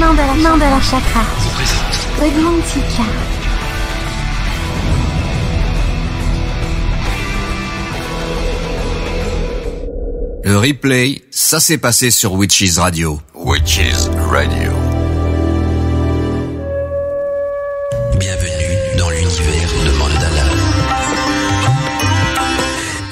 Mandala Chakra Godmantika. Le replay, ça s'est passé sur Witches Radio. Witches Radio. Bienvenue dans l'univers de Mandala.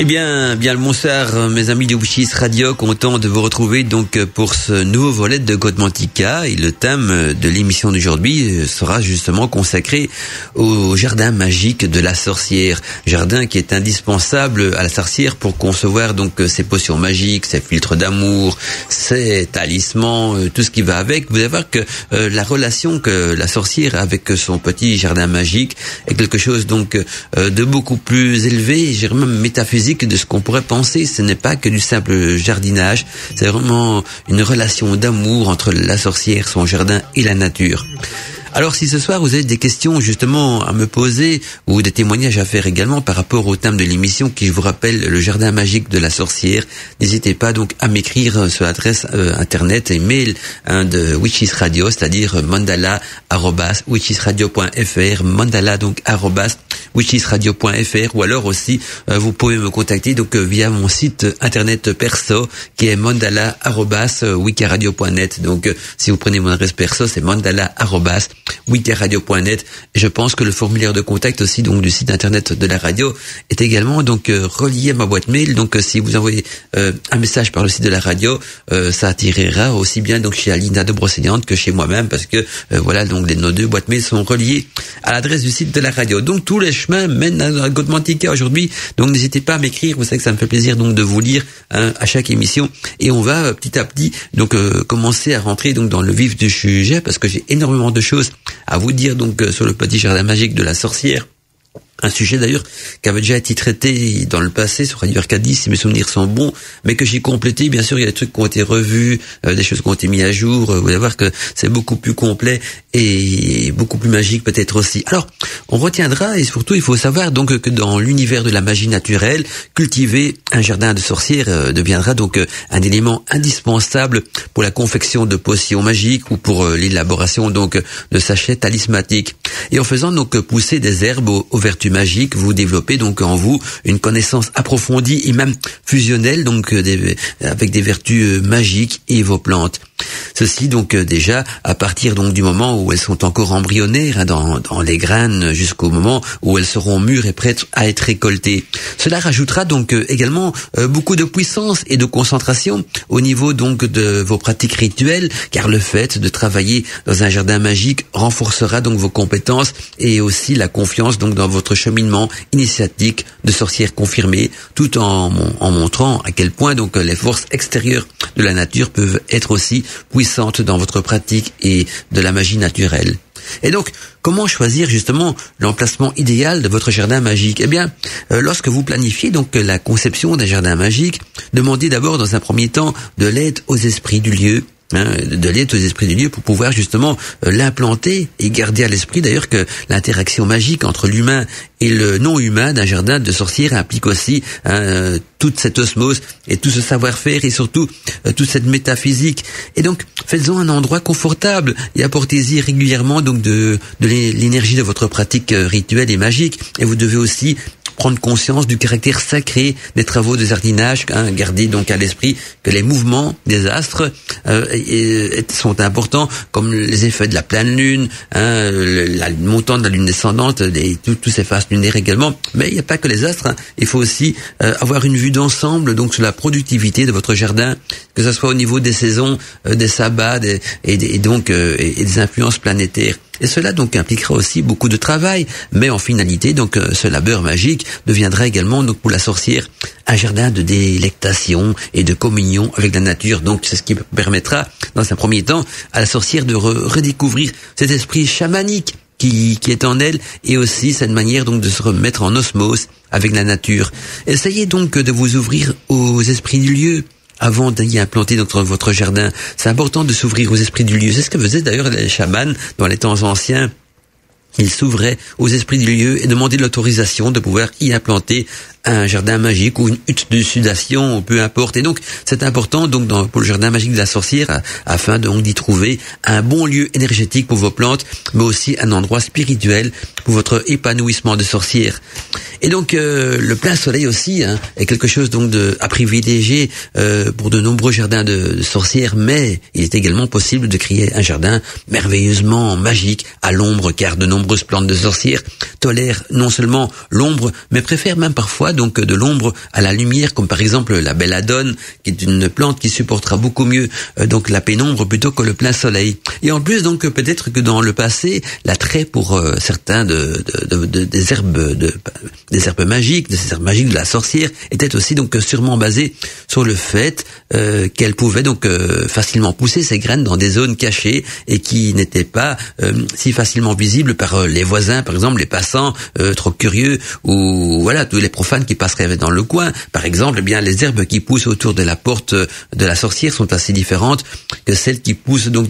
Eh bien le bonsoir mes amis de Witches Radio, content de vous retrouver donc pour ce nouveau volet de Godmantika, et le thème de l'émission d'aujourd'hui sera justement consacré au jardin magique de la sorcière, jardin qui est indispensable à la sorcière pour concevoir donc ses potions magiques, ses filtres d'amour, ses talismans, tout ce qui va avec. Vous allez voir que la relation que la sorcière a avec son petit jardin magique est quelque chose donc de beaucoup plus élevé, je dirais même métaphysique de ce qu'on pourrait penser. Ce n'est pas que du simple jardinage, c'est vraiment une relation d'amour entre la sorcière, son jardin et la nature. Alors si ce soir vous avez des questions justement à me poser ou des témoignages à faire également par rapport au thème de l'émission qui, je vous rappelle, le jardin magique de la sorcière, n'hésitez pas donc à m'écrire sur l'adresse internet et mail de Witches Radio, c'est-à-dire mandala@witchesradio.fr, mandala donc @witchesradio.fr, ou alors aussi vous pouvez me contacter donc via mon site internet perso qui est mandala@wikiradio.net. Donc si vous prenez mon adresse perso, c'est mandala@wikiradio.net. Je pense que le formulaire de contact aussi donc du site internet de la radio est également donc relié à ma boîte mail. Donc si vous envoyez un message par le site de la radio, ça attirera aussi bien donc chez Alina de Brocéliande que chez moi-même, parce que voilà, donc nos deux boîtes mail sont reliées à l'adresse du site de la radio. Donc tous les chemins mènent à Godmantika aujourd'hui. Donc n'hésitez pas à m'écrire, vous savez que ça me fait plaisir donc de vous lire à chaque émission, et on va petit à petit donc commencer à rentrer donc dans le vif du sujet, parce que j'ai énormément de choses à vous dire donc sur le petit jardin magique de la sorcière. Un sujet d'ailleurs qui avait déjà été traité dans le passé sur Radio Arcadie, si mes souvenirs sont bons, mais que j'ai complété. Bien sûr, il y a des trucs qui ont été revus, des choses qui ont été mis à jour. Vous allez voir que c'est beaucoup plus complet et beaucoup plus magique peut-être aussi. Alors, on retiendra, et surtout, il faut savoir donc que dans l'univers de la magie naturelle, cultiver un jardin de sorcière deviendra donc un élément indispensable pour la confection de potions magiques ou pour l'élaboration donc de sachets talismatiques. Et en faisant donc pousser des herbes aux vertus magiques, vous développez donc en vous une connaissance approfondie et même fusionnelle donc avec des vertus magiques et vos plantes. Ceci donc déjà à partir donc du moment où elles sont encore embryonnaires dans les graines, jusqu'au moment où elles seront mûres et prêtes à être récoltées. Cela rajoutera donc également beaucoup de puissance et de concentration au niveau donc de vos pratiques rituelles, car le fait de travailler dans un jardin magique renforcera donc vos compétences et aussi la confiance donc dans votre cheminement initiatique de sorcière confirmée, tout en montrant à quel point donc les forces extérieures de la nature peuvent être aussi puissantes dans votre pratique et de la magie naturelle. Et donc, comment choisir justement l'emplacement idéal de votre jardin magique? Eh bien, lorsque vous planifiez donc la conception d'un jardin magique, demandez d'abord dans un premier temps de l'aide aux esprits du lieu. De l'aide aux esprits du lieu pour pouvoir justement l'implanter, et garder à l'esprit d'ailleurs que l'interaction magique entre l'humain et le non-humain d'un jardin de sorcière implique aussi toute cette osmose et tout ce savoir-faire et surtout toute cette métaphysique. Et donc faites-en un endroit confortable et apportez-y régulièrement donc de l'énergie de votre pratique rituelle et magique. Et vous devez aussi prendre conscience du caractère sacré des travaux de jardinage, garder donc à l'esprit que les mouvements des astres sont importants, comme les effets de la pleine lune, la lune montante, la lune descendante, tous ces phases lunaires également. Mais il n'y a pas que les astres, il faut aussi avoir une vue d'ensemble donc sur la productivité de votre jardin, que ce soit au niveau des saisons, des sabbats et des influences planétaires. Et cela donc impliquera aussi beaucoup de travail, mais en finalité donc ce labeur magique deviendra également donc pour la sorcière un jardin de délectation et de communion avec la nature. Donc c'est ce qui permettra dans un premier temps à la sorcière de redécouvrir cet esprit chamanique qui est en elle, et aussi cette manière donc de se remettre en osmose avec la nature. Essayez donc de vous ouvrir aux esprits du lieu avant d'y implanter dans votre jardin. C'est important de s'ouvrir aux esprits du lieu. C'est ce que faisaient d'ailleurs les chamans dans les temps anciens. Ils s'ouvraient aux esprits du lieu et demandaient l'autorisation de pouvoir y implanter un jardin magique ou une hutte de sudation, peu importe. Et donc, c'est important donc pour le jardin magique de la sorcière afin donc d'y trouver un bon lieu énergétique pour vos plantes, mais aussi un endroit spirituel pour votre épanouissement de sorcière. Et donc le plein soleil aussi est quelque chose donc à privilégier pour de nombreux jardins de sorcières, mais il est également possible de créer un jardin merveilleusement magique à l'ombre, car de nombreuses plantes de sorcières tolèrent non seulement l'ombre, mais préfèrent même parfois donc de l'ombre à la lumière, comme par exemple la belladone, qui est une plante qui supportera beaucoup mieux donc la pénombre plutôt que le plein soleil. Et en plus donc peut-être que dans le passé, l'attrait pour certains des herbes magiques, des herbes magiques de la sorcière était aussi donc sûrement basé sur le fait qu'elles pouvaient donc facilement pousser ces graines dans des zones cachées et qui n'étaient pas si facilement visibles par les voisins, par exemple les passants trop curieux, ou voilà tous les profanes qui passeraient dans le coin. Par exemple, eh bien les herbes qui poussent autour de la porte de la sorcière sont assez différentes que celles qui poussent donc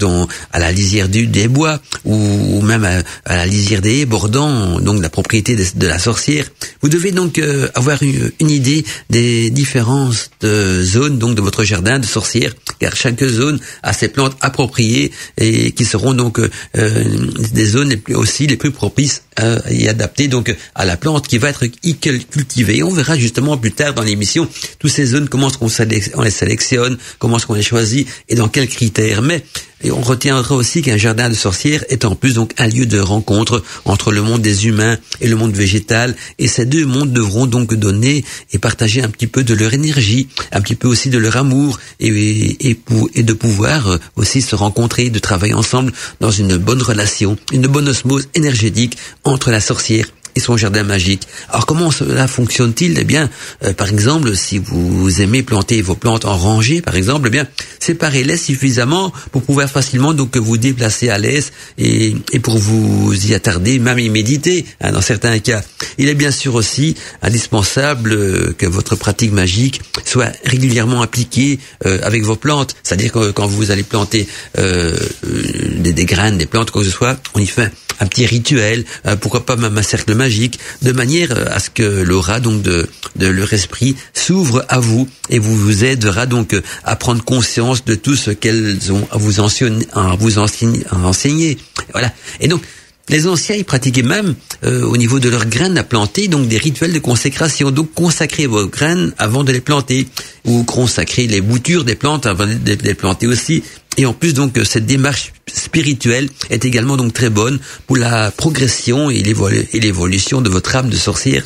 à la lisière des bois ou même à la lisière des haies bordant donc la propriété de la sorcière. Vous devez donc avoir une idée des différentes zones donc de votre jardin de sorcière, car chaque zone a ses plantes appropriées et qui seront donc des zones les plus propices et adaptées donc à la plante qui va être cultivée. Et on verra justement plus tard dans l'émission toutes ces zones, comment est-ce qu'on les sélectionne, comment est-ce qu'on les choisit et dans quels critères. Mais et on retiendra aussi qu'un jardin de sorcière est en plus donc un lieu de rencontre entre le monde des humains et le monde végétal, et ces deux mondes devront donc donner et partager un petit peu de leur énergie, un petit peu aussi de leur amour, et de pouvoir aussi se rencontrer, de travailler ensemble dans une bonne relation, une bonne osmose énergétique entre la sorcière et son jardin magique. Alors comment cela fonctionne-t-il? Eh bien, par exemple, si vous aimez planter vos plantes en rangée, par exemple, eh bien, séparez-les suffisamment pour pouvoir facilement donc vous déplacer à l'aise et pour vous y attarder, même y méditer, dans certains cas. Il est bien sûr aussi indispensable que votre pratique magique soit régulièrement appliquée avec vos plantes. C'est-à-dire que quand vous allez planter des graines, des plantes, quoi que ce soit, on y fait un petit rituel, pourquoi pas même un cercle magique, de manière à ce que l'aura donc de leur esprit s'ouvre à vous et vous aidera donc à prendre conscience de tout ce qu'elles ont à vous enseigner. Voilà. Et donc les anciens, ils pratiquaient même au niveau de leurs graines à planter donc des rituels de consécration. Donc consacrez vos graines avant de les planter, ou consacrez les boutures des plantes avant de les planter aussi. Et en plus donc cette démarche spirituelle est également donc très bonne pour la progression et l'évolution de votre âme de sorcière.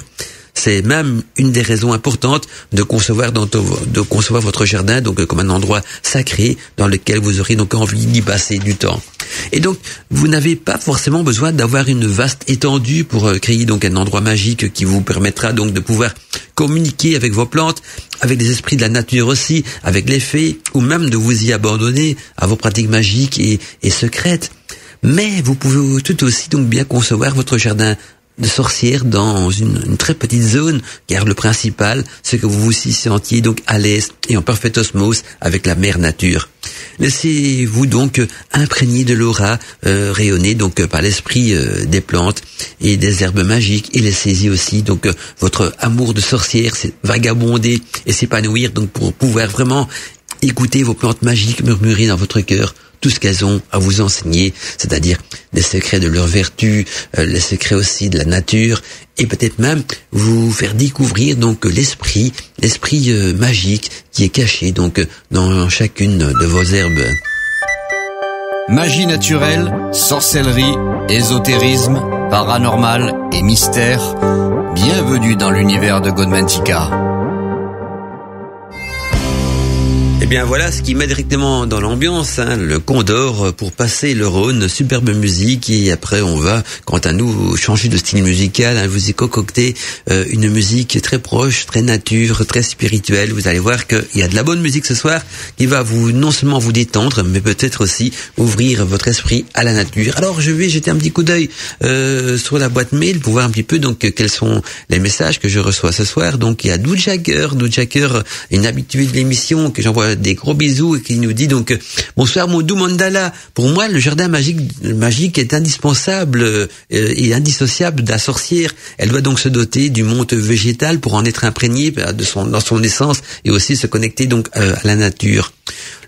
C'est même une des raisons importantes de concevoir votre jardin donc comme un endroit sacré dans lequel vous aurez donc envie d'y passer du temps. Et donc, vous n'avez pas forcément besoin d'avoir une vaste étendue pour créer donc un endroit magique qui vous permettra donc de pouvoir communiquer avec vos plantes, avec les esprits de la nature aussi, avec les fées, ou même de vous y abandonner à vos pratiques magiques et secrètes. Mais vous pouvez tout aussi donc bien concevoir votre jardin de sorcière dans une très petite zone, car le principal, c'est que vous vous sentiez donc à l'aise et en parfaite osmose avec la mère nature. Laissez-vous donc imprégner de l'aura rayonnée donc par l'esprit des plantes et des herbes magiques, et laissez-y aussi donc votre amour de sorcière vagabonder et s'épanouir donc pour pouvoir vraiment écouter vos plantes magiques murmurer dans votre cœur tout ce qu'elles ont à vous enseigner, c'est-à-dire les secrets de leurs vertus, les secrets aussi de la nature, et peut-être même vous faire découvrir donc l'esprit magique qui est caché donc dans chacune de vos herbes. Magie naturelle, sorcellerie, ésotérisme, paranormal et mystère. Bienvenue dans l'univers de Godmantica. Eh bien voilà ce qui met directement dans l'ambiance, le Condor pour passer le Rhône, superbe musique, et après on va, quant à nous, changer de style musical, vous y concocter une musique très proche, très nature, très spirituelle. Vous allez voir qu'il y a de la bonne musique ce soir qui va non seulement vous détendre, mais peut-être aussi ouvrir votre esprit à la nature. Alors je vais jeter un petit coup d'œil sur la boîte mail pour voir un petit peu donc quels sont les messages que je reçois ce soir. Donc il y a Doud Jagger, une habituée de l'émission que j'envoie envoie des gros bisous et qui nous dit donc bonsoir mon doux Mandala. Pour moi, le jardin magique est indispensable et indissociable de la sorcière. Elle doit donc se doter du monde végétal pour en être imprégnée dans son essence et aussi se connecter donc à la nature.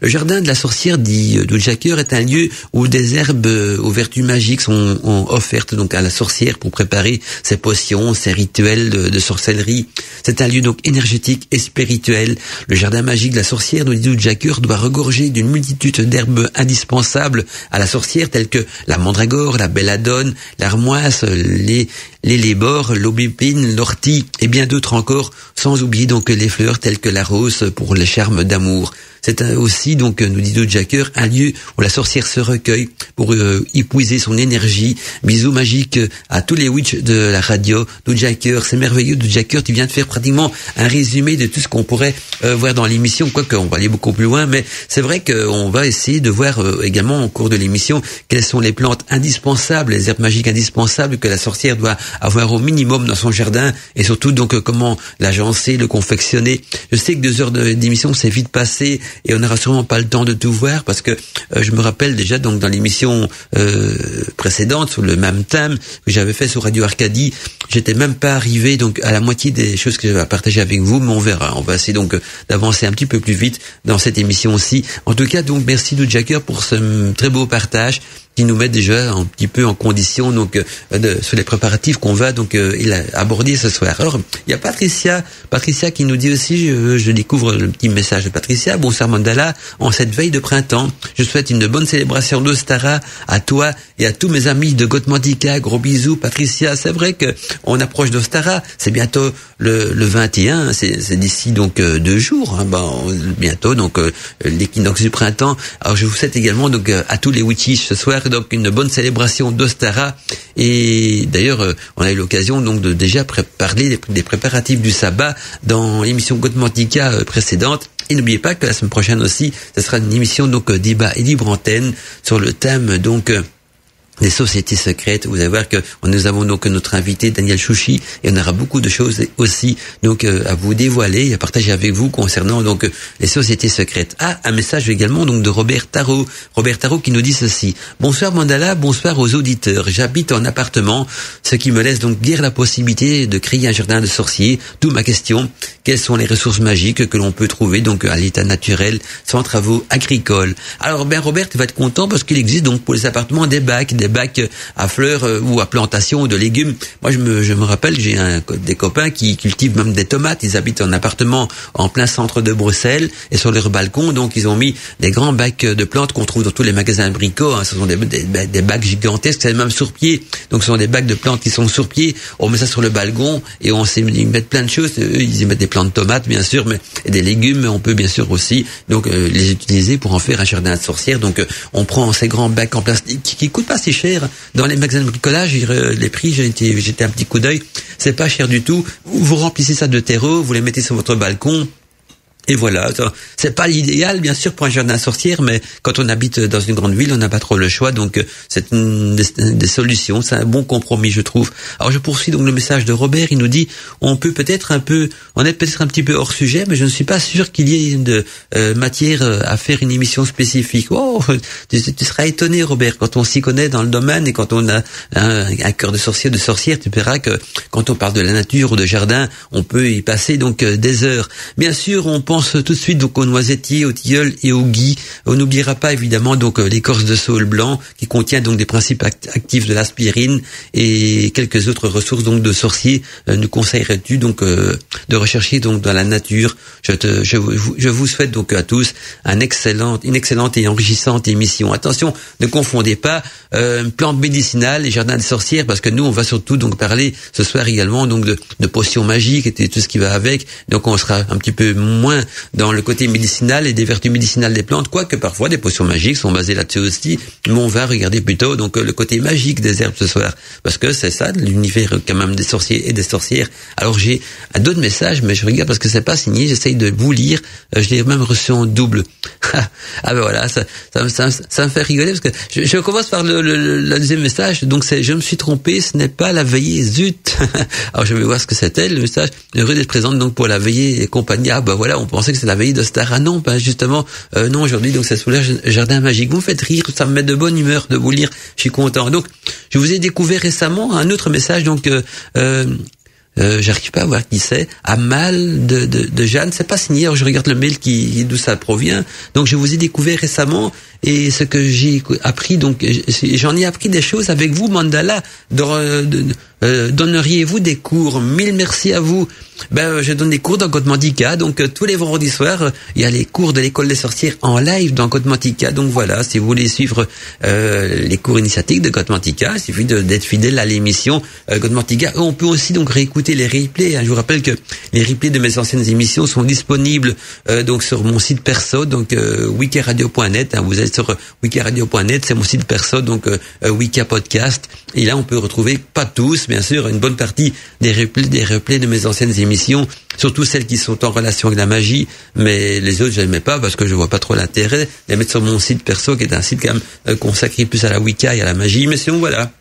Le jardin de la sorcière, dit Doudjaker, est un lieu où des herbes aux vertus magiques sont offertes donc à la sorcière pour préparer ses potions, ses rituels de sorcellerie. C'est un lieu donc énergétique et spirituel. Le jardin magique de la sorcière, nous dit Doudjaker, doit regorger d'une multitude d'herbes indispensables à la sorcière, telles que la mandragore, la belladone, l'armoise, les lébores, l'aubépine, l'ortie et bien d'autres encore, sans oublier donc les fleurs telles que la rose pour les charmes d'amour. C'est aussi, donc, nous dit Doudjaker, un lieu où la sorcière se recueille pour y puiser son énergie. Bisous magiques à tous les witches de la radio. Doudjaker, c'est merveilleux. Doudjaker, tu viens de faire pratiquement un résumé de tout ce qu'on pourrait voir dans l'émission. Quoique, on va aller beaucoup plus loin, mais c'est vrai qu'on va essayer de voir également au cours de l'émission quelles sont les plantes indispensables, les herbes magiques indispensables que la sorcière doit avoir au minimum dans son jardin et surtout, donc, comment l'agencer, le confectionner. Je sais que 2 heures d'émission, c'est vite passé. Et on n'aura sûrement pas le temps de tout voir parce que je me rappelle déjà donc dans l'émission précédente sur le même thème que j'avais fait sur Radio Arcadie, j'étais même pas arrivé donc à la moitié des choses que je vais partager avec vous, mais on verra. On va essayer donc d'avancer un petit peu plus vite dans cette émission aussi. En tout cas, donc merci Doudjaker pour ce très beau partage qui nous met déjà un petit peu en condition donc sur les préparatifs qu'on va donc aborder ce soir. Alors il y a Patricia qui nous dit aussi, je découvre le petit message de Patricia. Bonsoir Mandala, en cette veille de printemps, je souhaite une bonne célébration d'Ostara à toi et à tous mes amis de Gotmantika. Gros bisous Patricia. C'est vrai que on approche d'Ostara, c'est bientôt le 21, c'est d'ici donc 2 jours, hein, bientôt donc l'équinoxe du printemps. Alors je vous souhaite également donc à tous les witches ce soir donc une bonne célébration d'Ostara et d'ailleurs on a eu l'occasion donc de déjà parler des préparatifs du sabbat dans l'émission Gotmantika précédente. Et n'oubliez pas que la semaine prochaine aussi, ce sera une émission donc débat et libre antenne sur le thème donc des sociétés secrètes. Vous allez voir que nous avons donc notre invité Daniel Chouchi et on aura beaucoup de choses aussi donc à vous dévoiler et à partager avec vous concernant donc les sociétés secrètes. Ah, un message également donc de Robert Tarot qui nous dit ceci: bonsoir Mandala, bonsoir aux auditeurs. J'habite en appartement, ce qui me laisse donc guère la possibilité de créer un jardin de sorciers. D'où ma question: quelles sont les ressources magiques que l'on peut trouver donc à l'état naturel sans travaux agricoles? Alors Robert, tu vas être content parce qu'il existe donc pour les appartements des bacs à fleurs ou à plantation de légumes. Moi, je me rappelle, j'ai des copains qui cultivent même des tomates. Ils habitent en appartement en plein centre de Bruxelles et sur leur balcon, donc ils ont mis des grands bacs de plantes qu'on trouve dans tous les magasins bricots. Hein. Ce sont des bacs gigantesques, c'est même sur pied. Donc, ce sont des bacs de plantes qui sont sur pied. On met ça sur le balcon et ils mettent plein de choses. Eux, ils y mettent des plantes de tomates, bien sûr, mais et des légumes. Mais on peut bien sûr aussi donc les utiliser pour en faire un jardin de sorcière. Donc, on prend ces grands bacs en plastique qui coûtent pas si cher. Dans les magasins de bricolage, les prix, j'ai jeté un petit coup d'œil, c'est pas cher du tout. Vous remplissez ça de terreau, vous les mettez sur votre balcon. Et voilà, c'est pas l'idéal bien sûr pour un jardin sorcière, mais quand on habite dans une grande ville, on n'a pas trop le choix, donc c'est une des solutions, c'est un bon compromis je trouve. Alors je poursuis donc le message de Robert, il nous dit on est peut-être un petit peu hors sujet, mais je ne suis pas sûr qu'il y ait de matière à faire une émission spécifique. Oh, tu seras étonné Robert, quand on s'y connaît dans le domaine et quand on a un cœur de sorcier, de sorcière, tu verras que quand on parle de la nature ou de jardin, on peut y passer donc des heures. Bien sûr, on pense tout de suite donc aux noisetiers, aux tilleuls et aux gui. On n'oubliera pas évidemment donc l'écorce de saule blanc qui contient donc des principes actifs de l'aspirine et quelques autres ressources donc de sorciers. Nous conseillerais-tu donc de rechercher donc dans la nature? Je vous souhaite donc à tous une excellente et enrichissante émission. Attention, ne confondez pas plantes médicinales et jardin des sorcières parce que nous on va surtout donc parler ce soir également donc de potions magiques et tout ce qui va avec. Donc on sera un petit peu moins dans le côté médicinal et des vertus médicinales des plantes, quoique parfois des potions magiques sont basées là-dessus aussi, mais on va regarder plutôt donc le côté magique des herbes ce soir, parce que c'est ça l'univers quand même des sorciers et des sorcières. Alors j'ai d'autres messages, mais je regarde parce que c'est pas signé, j'essaye de vous lire, je l'ai même reçu en double. Ah ben voilà, ça me fait rigoler parce que je commence par le deuxième message. Donc c'est je me suis trompé, ce n'est pas la veillée, zut. Alors je vais voir ce que c'était le message. Heureux d'être présente donc pour la veillée et compagnie. Ah ben voilà, on pensait que c'est la veillée de Star. Ah non, ben justement non aujourd'hui. Donc c'est sous le jardin magique. Vous me faites rire, ça me met de bonne humeur de vous lire. Je suis content. Donc je vous ai découvert récemment un autre message. Donc j'arrive pas à voir qui c'est. Amal de Jeanne, c'est pas signé. Alors je regarde le mail d'où ça provient. Donc je vous ai découvert récemment et ce que j'ai appris, donc j'en ai appris des choses avec vous, Mandala. Donneriez-vous des cours? Mille merci à vous. Je donne des cours dans Godmantica. Donc tous les vendredis soirs, il y a les cours de l'école des sorcières en live dans Godmantica. Donc voilà, si vous voulez suivre les cours initiatiques de Godmantica, il suffit d'être fidèle à l'émission Godmantica. On peut aussi donc réécouter les replays. Je vous rappelle que les replays de mes anciennes émissions sont disponibles donc sur mon site perso, donc wikiradio.net. Vous êtes sur wikiradio.net, c'est mon site perso, donc Wika Podcast. Et là, on peut retrouver, pas tous, bien sûr, une bonne partie des replays de mes anciennes émissions, surtout celles qui sont en relation avec la magie, mais les autres, je n'aimais pas parce que je vois pas trop l'intérêt de les mettre sur mon site perso, qui est un site quand même consacré plus à la Wicca et à la magie. Mais sinon, voilà.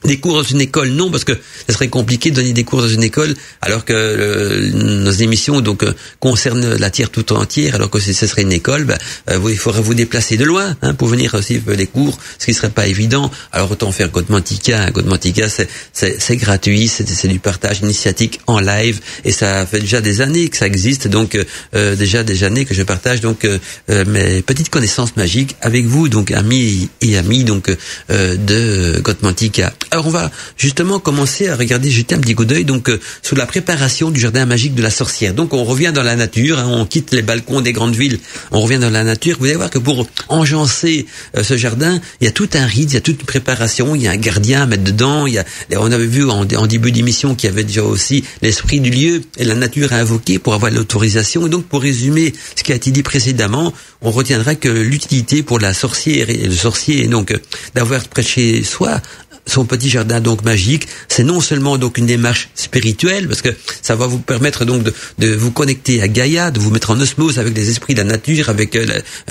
Des cours dans une école, non, parce que ça serait compliqué de donner des cours dans une école, alors que nos émissions donc concernent la Terre tout entière, alors que si ce serait une école, il faudrait vous déplacer de loin pour venir suivre les cours, ce qui serait pas évident. Alors autant faire Godmantica. Godmantica, c'est gratuit, c'est du partage initiatique en live, et ça fait déjà des années que ça existe, donc déjà des années que je partage donc mes petites connaissances magiques avec vous, donc amis et amis donc de Godmantica. Alors on va justement commencer à regarder, jeter un petit coup d'œil donc sur la préparation du jardin magique de la sorcière. Donc on revient dans la nature, on quitte les balcons des grandes villes, on revient dans la nature. Vous allez voir que pour engencer ce jardin, il y a tout un rite, il y a toute une préparation, il y a un gardien à mettre dedans. On avait vu en début d'émission qu'il y avait déjà aussi l'esprit du lieu et la nature à invoquer pour avoir l'autorisation. Et donc pour résumer ce qui a été dit précédemment, on retiendra que l'utilité pour la sorcière et le sorcier donc d'avoir près de chez soi son petit jardin donc magique, c'est non seulement donc une démarche spirituelle, parce que ça va vous permettre donc de vous connecter à Gaïa, de vous mettre en osmose avec les esprits de la nature, avec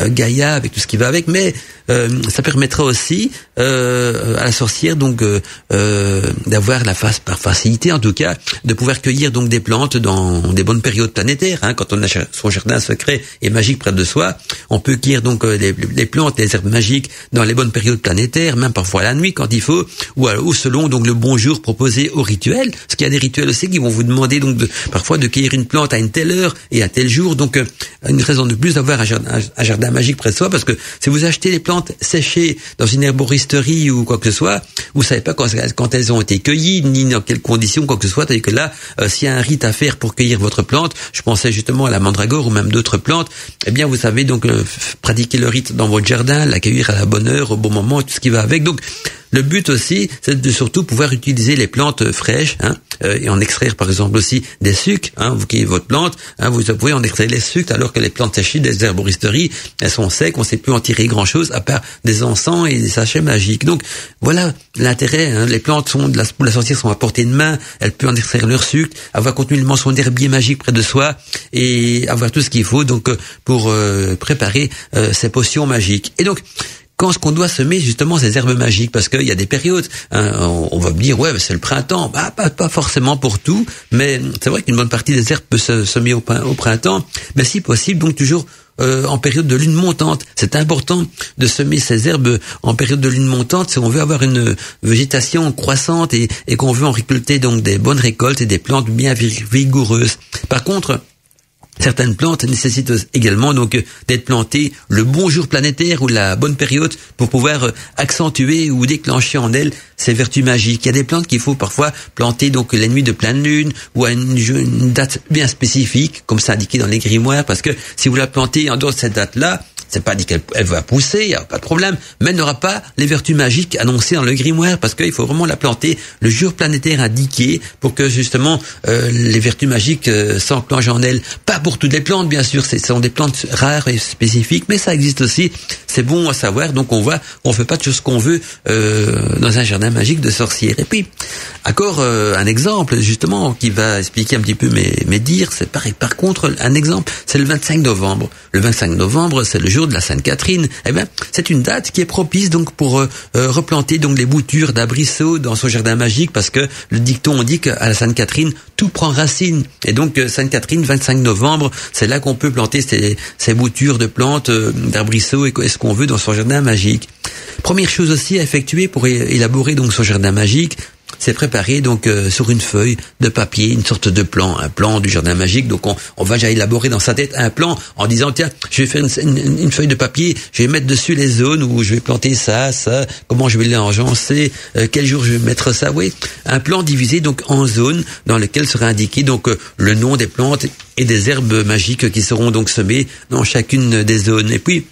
Gaïa, avec tout ce qui va avec, mais ça permettra aussi à la sorcière donc d'avoir par facilité en tout cas, de pouvoir cueillir donc des plantes dans des bonnes périodes planétaires. Quand on a son jardin secret et magique près de soi, on peut cueillir donc les plantes, les herbes magiques dans les bonnes périodes planétaires, même parfois la nuit quand il faut, ou selon donc le bon jour proposé au rituel. Parce qu'il y a des rituels aussi qui vont vous demander donc parfois de cueillir une plante à une telle heure et à tel jour. Donc une raison de plus d'avoir un jardin magique près de soi, parce que si vous achetez les plantes séchées dans une herboristerie ou quoi que ce soit, vous savez pas quand elles ont été cueillies, ni dans quelles conditions, quoi que ce soit. C'est-à-dire que là, s'il y a un rite à faire pour cueillir votre plante, je pensais justement à la mandragore ou même d'autres plantes, eh bien vous savez donc pratiquer le rite dans votre jardin, l'accueillir à la bonne heure, au bon moment, tout ce qui va avec. Donc le but aussi, c'est de surtout pouvoir utiliser les plantes fraîches, et en extraire par exemple aussi des sucs. Vous cueillez votre plante, vous pouvez en extraire les sucs, alors que les plantes séchées des herboristeries, elles sont secs, on ne sait plus en tirer grand-chose à part des encens et des sachets magiques. Donc voilà l'intérêt. Les plantes pour la sorcière sont à portée de main, elle peut en extraire leur sucre, avoir continuellement son herbier magique près de soi et avoir tout ce qu'il faut donc pour préparer ces potions magiques. Et donc quand est-ce qu'on doit semer justement ces herbes magiques? Parce qu'il y a des périodes, on va me dire ouais, c'est le printemps. Pas forcément pour tout, mais c'est vrai qu'une bonne partie des herbes peut se semer au printemps, mais si possible donc toujours en période de lune montante. C'est important de semer ces herbes en période de lune montante si on veut avoir une végétation croissante et qu'on veut en récolter donc des bonnes récoltes et des plantes bien vigoureuses. Par contre, certaines plantes nécessitent également donc d'être plantées le bon jour planétaire ou la bonne période pour pouvoir accentuer ou déclencher en elles ces vertus magiques. Il y a des plantes qu'il faut parfois planter donc la nuit de pleine lune ou à une date bien spécifique, comme c'est indiqué dans les grimoires, parce que si vous la plantez en dehors de cette date-là, c'est pas dit qu'elle va pousser, il n'y a pas de problème, mais elle n'aura pas les vertus magiques annoncées dans le grimoire, parce qu'il faut vraiment la planter le jour planétaire indiqué pour que justement les vertus magiques s'enclenchent en elle. Pas pour toutes les plantes, bien sûr, ce sont des plantes rares et spécifiques, mais ça existe aussi c'est bon à savoir. Donc on voit qu'on fait pas tout ce qu'on veut dans un jardin magique de sorcières. Et puis encore un exemple justement qui va expliquer un petit peu mes dires. C'est pareil. Par contre, un exemple, c'est le 25 novembre. Le 25 novembre, c'est le jour de la Sainte Catherine. Eh ben, c'est une date qui est propice donc pour replanter donc les boutures d'arbrisseaux dans son jardin magique, parce que le dicton on dit qu'à la Sainte Catherine tout prend racine. Et donc Sainte Catherine, 25 novembre, c'est là qu'on peut planter ces boutures de plantes, d'arbrisseaux et ce qu'on veut dans son jardin magique. Première chose aussi à effectuer pour élaborer donc son jardin magique, c'est préparer donc sur une feuille de papier une sorte de plan, un plan du jardin magique. Donc on va déjà élaborer dans sa tête un plan en disant tiens, je vais faire une feuille de papier, je vais mettre dessus les zones où je vais planter ça, comment je vais l'agencer, quel jour je vais mettre ça. Oui, un plan divisé donc en zones dans lesquelles sera indiqué donc le nom des plantes et des herbes magiques qui seront donc semées dans chacune des zones. Et puis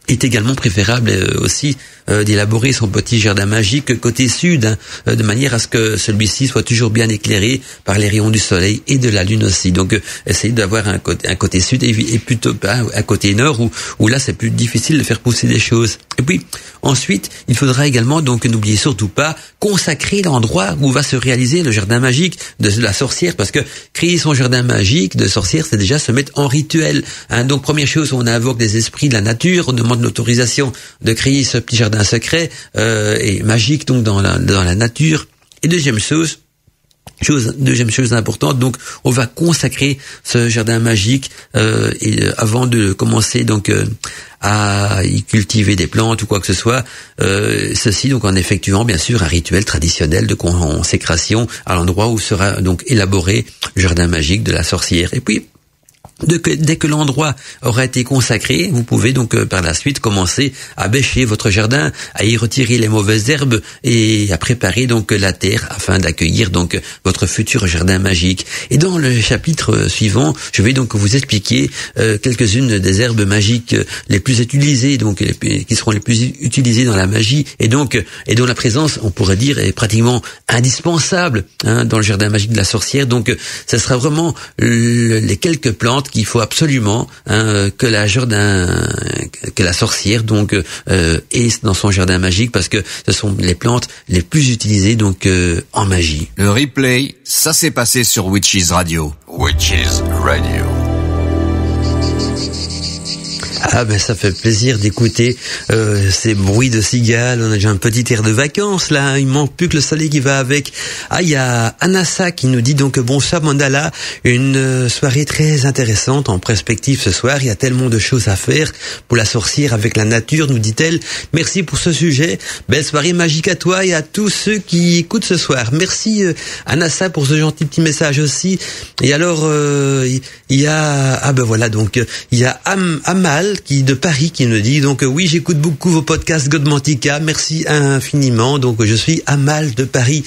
il est également préférable aussi d'élaborer son petit jardin magique côté sud, de manière à ce que celui-ci soit toujours bien éclairé par les rayons du soleil et de la lune aussi. Donc essayez d'avoir un côté sud et plutôt pas un côté nord où là c'est plus difficile de faire pousser des choses. Et puis ensuite, il faudra également donc n'oubliez surtout pas consacrer l'endroit où va se réaliser le jardin magique de la sorcière, parce que créer son jardin magique de sorcière, c'est déjà se mettre en rituel. Donc première chose, on invoque des esprits de la nature, on demande l'autorisation de créer ce petit jardin secret et magique donc dans la nature. Et deuxième chose importante, donc on va consacrer ce jardin magique et avant de commencer donc à y cultiver des plantes ou quoi que ce soit, ceci donc en effectuant bien sûr un rituel traditionnel de consécration à l'endroit où sera donc élaboré le jardin magique de la sorcière. Et puis dès que l'endroit aura été consacré, vous pouvez donc par la suite commencer à bêcher votre jardin, à y retirer les mauvaises herbes et à préparer donc la terre afin d'accueillir donc votre futur jardin magique. Et dans le chapitre suivant, je vais donc vous expliquer quelques-unes des herbes magiques les plus utilisées, donc qui seront les plus utilisées dans la magie et dont la présence, on pourrait dire, est pratiquement indispensable dans le jardin magique de la sorcière. Donc ça sera vraiment les quelques plantes qu'il faut absolument que la sorcière donc ait dans son jardin magique, parce que ce sont les plantes les plus utilisées donc en magie. Le replay, ça s'est passé sur Witches Radio. Witches Radio. Ah ben ça fait plaisir d'écouter ces bruits de cigales. On a déjà un petit air de vacances là, il manque plus que le soleil qui va avec. Ah, il y a Anassa qui nous dit donc bonsoir Mandala, une soirée très intéressante en perspective ce soir, il y a tellement de choses à faire pour la sorcière avec la nature, nous dit-elle. Merci pour ce sujet, belle soirée magique à toi et à tous ceux qui écoutent ce soir. Merci Anassa pour ce gentil petit message aussi. Et alors il y a il y a Amal qui de Paris qui nous dit donc oui, j'écoute beaucoup vos podcasts Godmantica, merci infiniment. Donc je suis Amal de Paris,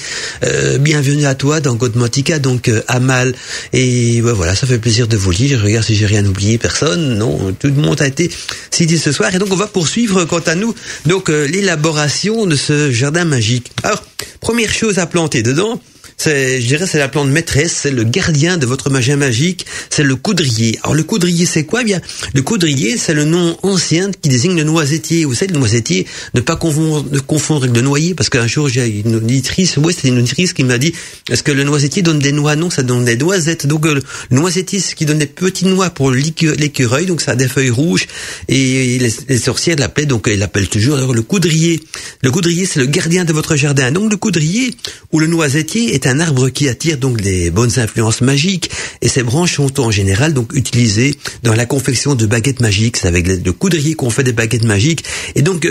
bienvenue à toi dans Godmantica, donc Amal. Et voilà, ça fait plaisir de vous lire. Je regarde si j'ai rien oublié, personne, non, tout le monde a été cité ce soir. Et donc on va poursuivre quant à nous donc l'élaboration de ce jardin magique. Alors première chose à planter dedans, c'est la plante maîtresse, c'est le gardien de votre jardin magique, c'est le coudrier. Alors le coudrier c'est quoi? Bien, le coudrier c'est le nom ancien qui désigne le noisetier. Vous savez, le noisetier, ne pas confondre avec le noyer, parce qu'un jour j'ai une auditrice, c'était une auditrice qui m'a dit, est-ce que le noisetier donne des noix? Non, ça donne des noisettes. Donc le noisetier c'est ce qui donne des petites noix pour l'écureuil, donc ça a des feuilles rouges, et les sorcières l'appelaient, donc elles l'appellent toujours alors le coudrier. Le coudrier c'est le gardien de votre jardin. Donc le coudrier ou le noisetier est un arbre qui attire donc des bonnes influences magiques, et ses branches sont en général donc utilisées dans la confection de baguettes magiques. C'est avec le coudrier qu'on fait des baguettes magiques, et donc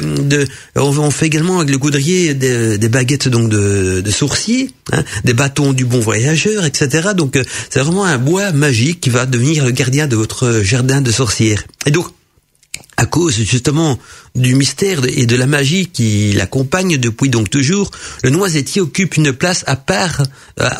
on fait également avec le coudrier des baguettes donc de sorciers, des bâtons du bon voyageur, etc. Donc c'est vraiment un bois magique qui va devenir le gardien de votre jardin de sorcière. Et donc à cause justement du mystère et de la magie qui l'accompagne depuis donc toujours, le noisetier occupe une place à part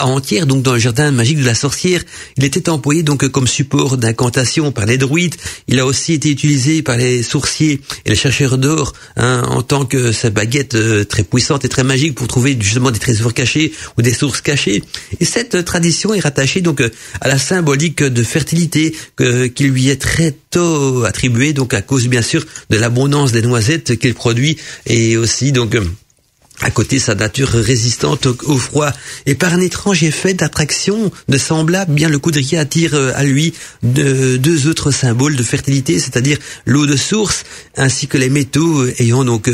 entière donc dans le jardin magique de la sorcière. Il était employé donc comme support d'incantation par les druides. Il a aussi été utilisé par les sorciers et les chercheurs d'or en tant que sa baguette très puissante et très magique pour trouver justement des trésors cachés ou des sources cachées. Et cette tradition est rattachée donc à la symbolique de fertilité qui lui est très tôt attribuée donc à cause cause bien sûr de l'abondance des noisettes qu'il produit et aussi donc à côté sa nature résistante au froid. Et par un étrange effet d'attraction de semblable, bien le coudrier attire à lui deux autres symboles de fertilité, c'est-à-dire l'eau de source ainsi que les métaux ayant donc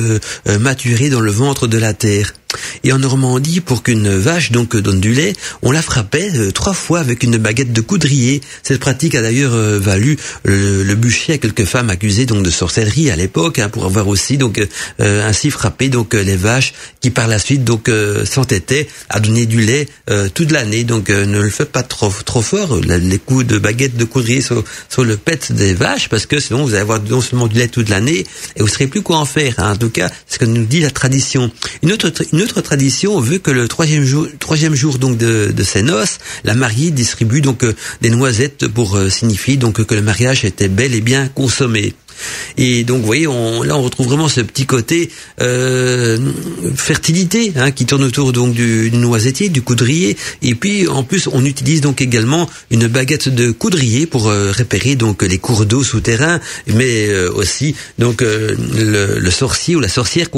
maturé dans le ventre de la terre. Et en Normandie, pour qu'une vache donc donne du lait, on la frappait 3 fois avec une baguette de coudrier. Cette pratique a d'ailleurs valu le bûcher à quelques femmes accusées donc de sorcellerie à l'époque, pour avoir aussi donc ainsi frappé donc les vaches qui par la suite donc s'entêtaient à donner du lait toute l'année. Donc ne le faites pas trop fort les coups de baguette de coudrier sur le pet des vaches, parce que sinon vous allez avoir non seulement du lait toute l'année et vous saurez plus quoi en faire. En tout cas, c'est ce que nous dit la tradition. Une autre tradition veut que le troisième jour donc de ses noces, la mariée distribue donc des noisettes pour signifier donc que le mariage était bel et bien consommé. Et donc vous voyez, là on retrouve vraiment ce petit côté fertilité qui tourne autour donc du noisettier, du coudrier. Et puis en plus on utilise donc également une baguette de coudrier pour repérer donc les cours d'eau souterrains, mais aussi donc le sorcier ou la sorcière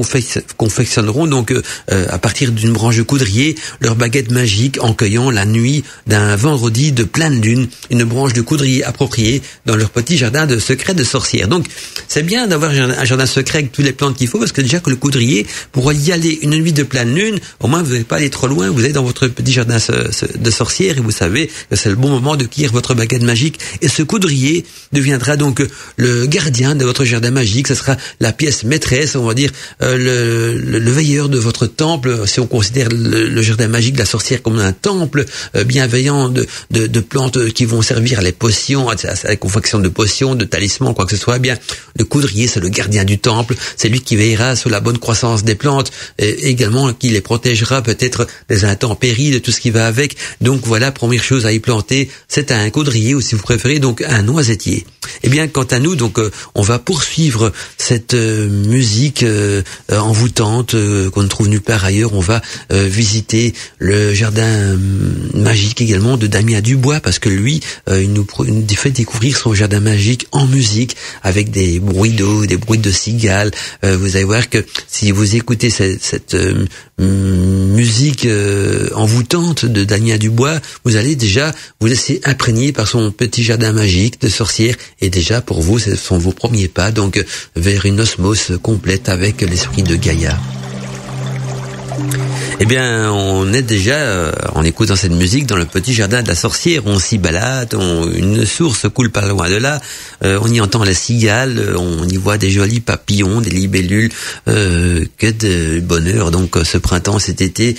confectionneront donc à partir d'une branche de coudrier leur baguette magique en cueillant la nuit d'un vendredi de pleine lune une branche de coudrier appropriée dans leur petit jardin de secret de sorcière. Donc c'est bien d'avoir un jardin secret avec toutes les plantes qu'il faut, parce que déjà que le coudrier, pour y aller une nuit de pleine lune, au moins vous n'allez pas aller trop loin, vous êtes dans votre petit jardin de sorcière et vous savez que c'est le bon moment de cueillir votre baguette magique. Et ce coudrier deviendra donc le gardien de votre jardin magique, ce sera la pièce maîtresse, on va dire le veilleur de votre temple, si on considère le jardin magique de la sorcière comme un temple bienveillant de plantes qui vont servir à les potions, à la confection de potions, de talismans, quoi que ce soit. Bien, le coudrier, c'est le gardien du temple, c'est lui qui veillera sur la bonne croissance des plantes, et également qui les protégera peut-être des intempéries, de tout ce qui va avec. Donc voilà, première chose à y planter, c'est un coudrier, ou si vous préférez, donc un noisettier. Eh bien, quant à nous, donc on va poursuivre cette musique envoûtante qu'on ne trouve nulle part ailleurs. On va visiter le jardin magique également de Damien Dubois, parce que lui, il nous fait découvrir son jardin magique en musique, avec des bruits d'eau, des bruits de cigales. Vous allez voir que si vous écoutez cette musique envoûtante de Damien Dubois, vous allez déjà vous laisser imprégner par son petit jardin magique de sorcière, et déjà pour vous, ce sont vos premiers pas donc vers une osmose complète avec l'esprit de Gaïa. Eh bien, on est déjà, en écoutant cette musique, dans le petit jardin de la sorcière. On s'y balade, une source coule pas loin de là, on y entend la cigale, on y voit des jolis papillons, des libellules, que de bonheur. Donc ce printemps, cet été,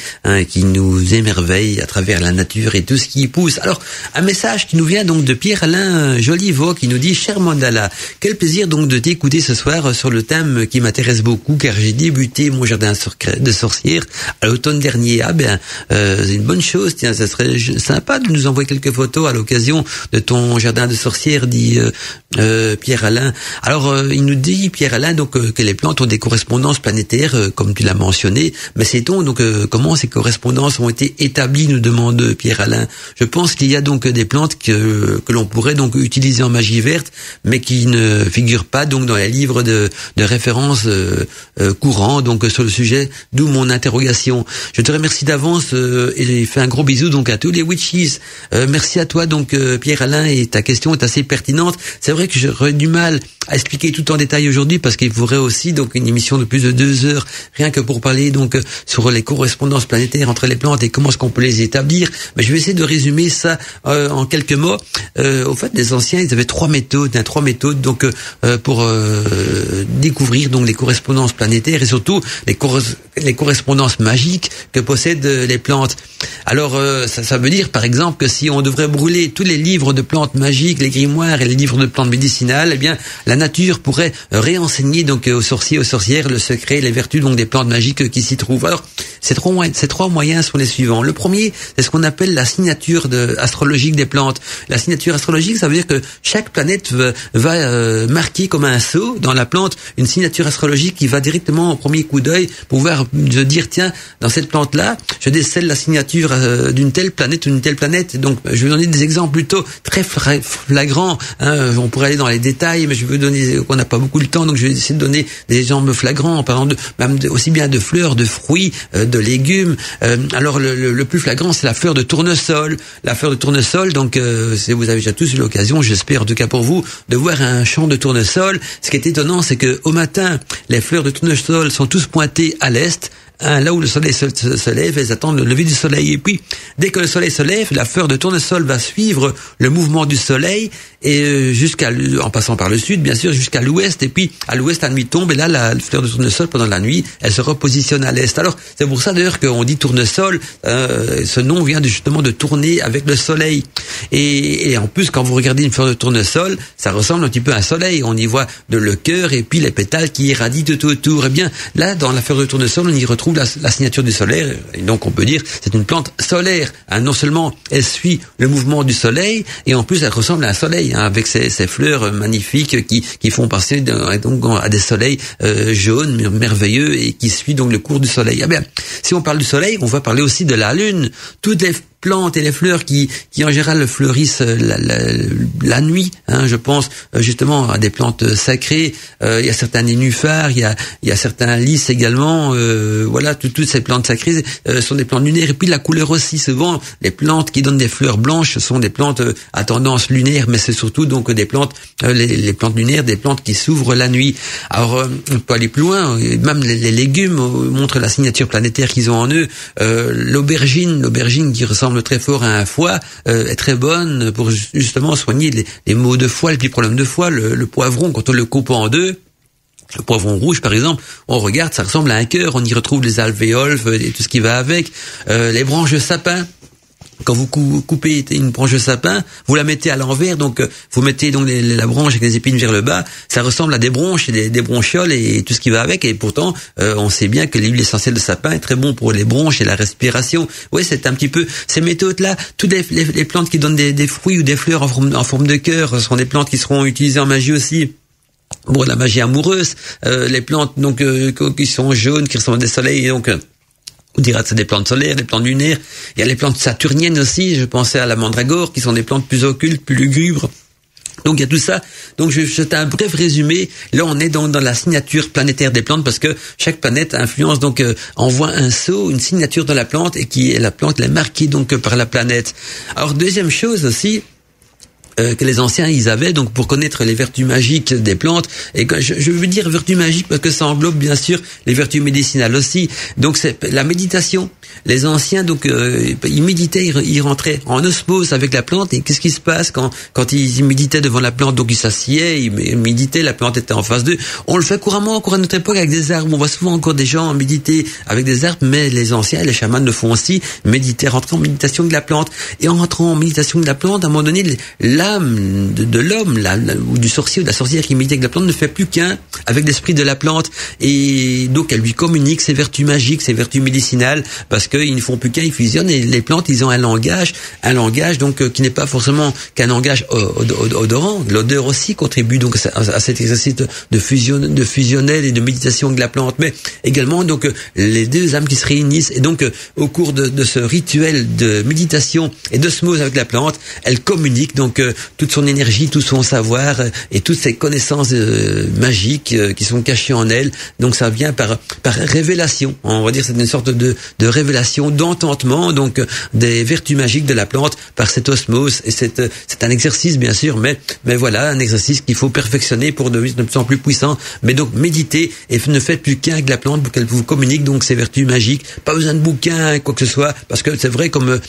qui nous émerveille à travers la nature et tout ce qui y pousse. Alors, un message qui nous vient donc de Pierre-Alain Joliveau, qui nous dit: cher Mandala, quel plaisir donc de t'écouter ce soir sur le thème qui m'intéresse beaucoup, car j'ai débuté mon jardin de sorcière à l'automne dernier. Ah ben, c'est une bonne chose. Tiens, ça serait sympa de nous envoyer quelques photos à l'occasion de ton jardin de sorcière, dit Pierre-Alain. Alors, il nous dit, Pierre-Alain, donc que les plantes ont des correspondances planétaires, comme tu l'as mentionné. Mais sait-on donc comment ces correspondances ont été établies, nous demande Pierre-Alain. Je pense qu'il y a donc des plantes que l'on pourrait donc utiliser en magie verte, mais qui ne figurent pas donc dans les livres de référence courants donc sur le sujet, d'où mon interrogation. Je te remercie d'avance et fais un gros bisou donc à tous les witches. Merci à toi donc Pierre-Alain, et ta question est assez pertinente. C'est vrai que j'aurais du mal à expliquer tout en détail aujourd'hui, parce qu'il faudrait aussi donc une émission de plus de 2 heures rien que pour parler donc sur les correspondances planétaires entre les plantes et comment est-ce qu'on peut les établir. Mais je vais essayer de résumer ça en quelques mots. Au fait, les anciens, ils avaient 3 méthodes donc pour découvrir donc les correspondances planétaires et surtout les correspondances magiques que possèdent les plantes. Alors ça veut dire par exemple que si on devrait brûler tous les livres de plantes magiques, les grimoires et les livres de plantes médicinales, eh bien la nature pourrait réenseigner donc aux sorciers, aux sorcières le secret, les vertus donc des plantes magiques qui s'y trouvent. Alors Ces trois moyens sont les suivants. Le premier, c'est ce qu'on appelle la signature astrologique des plantes. La signature astrologique, ça veut dire que chaque planète va marquer comme un sceau dans la plante une signature astrologique qui va directement au premier coup d'œil pour pouvoir se dire, tiens, dans cette plante-là, je décèle la signature d'une telle planète ou d'une telle planète. Donc, je vais donner des exemples plutôt très flagrants. On pourrait aller dans les détails, mais je veux donner, qu'on n'a pas beaucoup de temps, donc je vais essayer de donner des exemples flagrants en parlant aussi bien de fleurs, de fruits, de légumes. Alors, le plus flagrant, c'est la fleur de tournesol. La fleur de tournesol, donc, si vous avez déjà tous eu l'occasion, j'espère en tout cas pour vous, de voir un champ de tournesol. Ce qui est étonnant, c'est que au matin, les fleurs de tournesol sont tous pointées à l'est. Là où le soleil se lève, elles attendent le lever du soleil. Et puis, dès que le soleil se lève, la fleur de tournesol va suivre le mouvement du soleil et en passant par le sud, bien sûr, jusqu'à l'ouest. Et puis, à l'ouest, la nuit tombe et là, la fleur de tournesol, pendant la nuit, elle se repositionne à l'est. Alors, c'est pour ça d'ailleurs qu'on dit tournesol. Ce nom vient justement de tourner avec le soleil. Et en plus, quand vous regardez une fleur de tournesol, ça ressemble un petit peu à un soleil. On y voit le cœur et puis les pétales qui irradient tout autour. Eh bien, là, dans la fleur de tournesol, on y retrouve la signature du soleil, et donc on peut dire c'est une plante solaire. Non seulement elle suit le mouvement du soleil, et en plus elle ressemble à un soleil, avec ses fleurs magnifiques qui font passer donc à des soleils jaunes, merveilleux, et qui suivent donc le cours du soleil. Eh bien, si on parle du soleil, on va parler aussi de la lune. Toutes les plantes et les fleurs qui en général fleurissent la nuit, je pense justement à des plantes sacrées. Il y a certains nénuphars, il y a certains lys également. Voilà, toutes ces plantes sacrées sont des plantes lunaires. Et puis la couleur aussi, souvent les plantes qui donnent des fleurs blanches sont des plantes à tendance lunaire, mais c'est surtout donc des plantes, les plantes lunaires, des plantes qui s'ouvrent la nuit. Alors on peut aller plus loin, même les légumes montrent la signature planétaire qu'ils ont en eux. L'aubergine qui ressemble très fort à un foie est très bonne pour justement soigner les maux de foie, les petits problèmes de foie. Le poivron, quand on le coupe en deux, le poivron rouge, par exemple, on regarde, ça ressemble à un cœur. On y retrouve les alvéoles et tout ce qui va avec. Les branches de sapin. Quand vous coupez une branche de sapin, vous la mettez à l'envers, donc vous mettez donc la branche avec les épines vers le bas, ça ressemble à des bronches et des bronchioles et tout ce qui va avec, et pourtant on sait bien que l'huile essentielle de sapin est très bon pour les bronches et la respiration. Oui, c'est un petit peu ces méthodes-là. Toutes les plantes qui donnent des fruits ou des fleurs en forme de cœur sont des plantes qui seront utilisées en magie aussi. Bon, la magie amoureuse, les plantes donc qui sont jaunes, qui ressemblent à des soleils, donc on dira que c'est des plantes solaires, des plantes lunaires. Il y a les plantes saturniennes aussi. Je pensais à la mandragore, qui sont des plantes plus occultes, plus lugubres. Donc il y a tout ça. Donc c'est un bref résumé. Là on est dans la signature planétaire des plantes, parce que chaque planète influence donc envoie un sceau, une signature dans la plante, et la plante elle est marquée donc par la planète. Alors deuxième chose aussi, que les anciens ils avaient donc pour connaître les vertus magiques des plantes, et je veux dire vertus magiques parce que ça englobe bien sûr les vertus médicinales aussi. Donc c'est la méditation. Les anciens donc ils méditaient, ils rentraient en osmose avec la plante, et qu'est-ce qui se passe quand ils méditaient devant la plante? Donc ils s'assiaient, ils méditaient, la plante était en face d'eux. On le fait couramment encore à notre époque avec des arbres. On voit souvent encore des gens méditer avec des arbres, mais les anciens, les chamans le font aussi, méditer, rentrer en méditation de la plante. Et en rentrant en méditation de la plante, à un moment donné, l'âme de l'homme, ou du sorcier ou de la sorcière qui médite avec la plante ne fait plus qu'un avec l'esprit de la plante, et donc elle lui communique ses vertus magiques, ses vertus médicinales, parce qu'ils ne font plus qu'un, ils fusionnent, et les plantes ils ont un langage donc qui n'est pas forcément qu'un langage odorant. L'odeur aussi contribue donc à cet exercice de fusionnel et de méditation de la plante, mais également donc les deux âmes qui se réunissent, et donc au cours de ce rituel de méditation et d'osmose avec la plante, elle communique donc toute son énergie, tout son savoir et toutes ses connaissances magiques qui sont cachées en elle. Donc ça vient par révélation. On va dire c'est une sorte de révélation, d'ententement donc des vertus magiques de la plante par cette osmose. Et c'est un exercice bien sûr, mais voilà, un exercice qu'il faut perfectionner pour devenir de plus en plus puissant. Mais donc méditez et ne faites plus qu'un avec la plante pour qu'elle vous communique donc ses vertus magiques. Pas besoin de bouquins, quoi que ce soit, parce que c'est vrai comme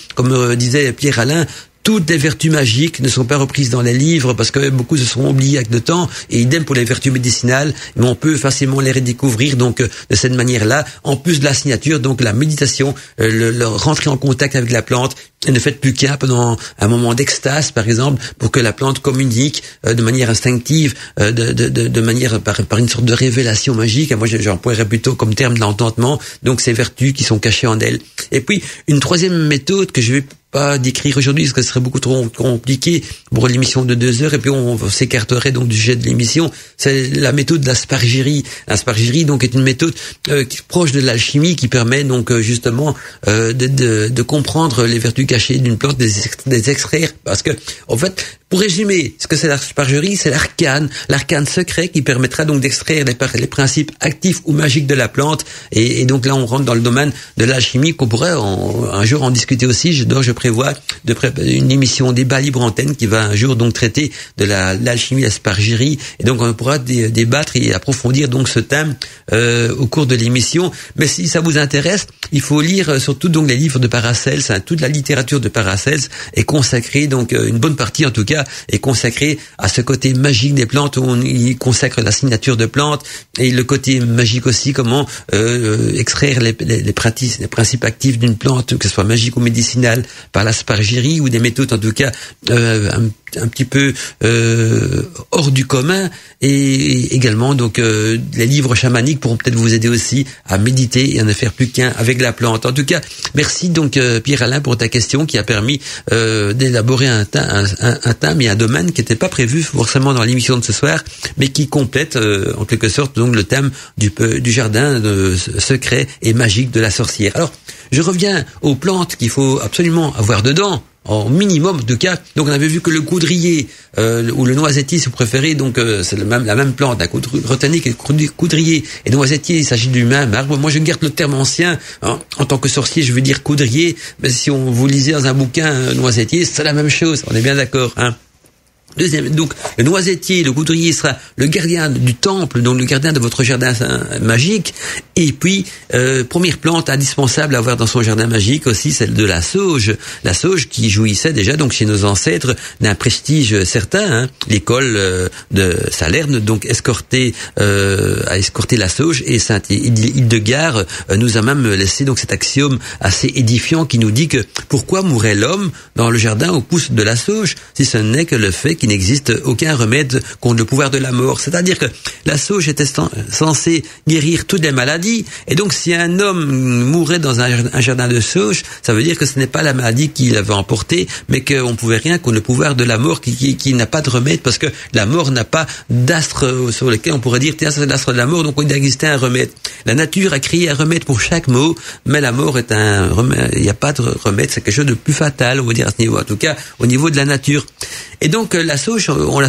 disait Pierre Alain, toutes les vertus magiques ne sont pas reprises dans les livres parce que beaucoup se sont oubliés avec le temps, et idem pour les vertus médicinales, mais on peut facilement les redécouvrir donc de cette manière-là, en plus de la signature, donc la méditation, le rentrer en contact avec la plante Et ne faites plus qu'un pendant un moment d'extase, par exemple, pour que la plante communique de manière instinctive, de manière par une sorte de révélation magique. Moi, j'emploierais plutôt comme terme de l'entendement. Donc, ces vertus qui sont cachées en elle. Et puis, une troisième méthode que je vais pas décrire aujourd'hui parce que ce serait beaucoup trop compliqué pour l'émission de 2 heures et puis on s'écarterait donc du sujet de l'émission. C'est la méthode de l'aspargirie. L'aspargirie donc est une méthode qui est proche de l'alchimie qui permet donc justement de comprendre les vertus cachées d'une plante, des extraire parce que en fait pour résumer, ce que c'est l'aspargerie, c'est l'arcane secret qui permettra donc d'extraire les principes actifs ou magiques de la plante et donc là on rentre dans le domaine de l'alchimie qu'on pourrait un jour en discuter aussi. Je prévois une émission débat libre antenne qui va un jour donc traiter de l'alchimie, l'aspargerie et donc on pourra débattre et approfondir donc ce thème au cours de l'émission. Mais si ça vous intéresse, il faut lire surtout donc les livres de Paracels. Toute la littérature de Paracels est consacrée donc une bonne partie en tout cas est consacrée à ce côté magique des plantes où on y consacre la signature de plantes et le côté magique aussi comment extraire les principes actifs d'une plante que ce soit magique ou médicinale par l'aspargerie ou des méthodes en tout cas un petit peu hors du commun et également donc les livres chamaniques pourront peut-être vous aider aussi à méditer et à ne faire plus qu'un avec la plante. En tout cas, merci donc Pierre-Alain pour ta question qui a permis d'élaborer un thème et un domaine qui n'était pas prévu forcément dans l'émission de ce soir, mais qui complète en quelque sorte donc le thème du jardin secret et magique de la sorcière. Alors, je reviens aux plantes qu'il faut absolument avoir dedans. En minimum, en tout cas. Donc, on avait vu que le coudrier, ou le noisetier, si vous préférez, donc, c'est la même plante. Retenez que coudrier et noisetier, il s'agit du même arbre. Moi, je garde le terme ancien. Hein. En tant que sorcier, je veux dire coudrier. Mais si vous lisez dans un bouquin noisetier, c'est la même chose. On est bien d'accord, hein. Deuxième, donc, le noisetier, le coudrier sera le gardien du temple, donc le gardien de votre jardin magique. Et puis, première plante indispensable à avoir dans son jardin magique aussi, celle de la sauge. La sauge qui jouissait déjà, donc, chez nos ancêtres, d'un prestige certain, hein. L'école de Salerne, donc, a escorté la sauge et Saint-Hildegard nous a même laissé, donc, cet axiome assez édifiant qui nous dit que pourquoi mourrait l'homme dans le jardin où pousse de la sauge, si ce n'est que le fait qu'il n'existe aucun remède contre le pouvoir de la mort. C'est-à-dire que la sauge était censée guérir toutes les maladies. Et donc, si un homme mourait dans un jardin de sauge, ça veut dire que ce n'est pas la maladie qui l'avait emporté, mais qu'on pouvait rien contre le pouvoir de la mort qui n'a pas de remède parce que la mort n'a pas d'astre sur lequel on pourrait dire, tiens, c'est l'astre de la mort, donc il doit exister un remède. La nature a créé un remède pour chaque mot, mais la mort est un remède. Il n'y a pas de remède, c'est quelque chose de plus fatal, on va dire à ce niveau, en tout cas, au niveau de la nature. Et donc, la sauge, on la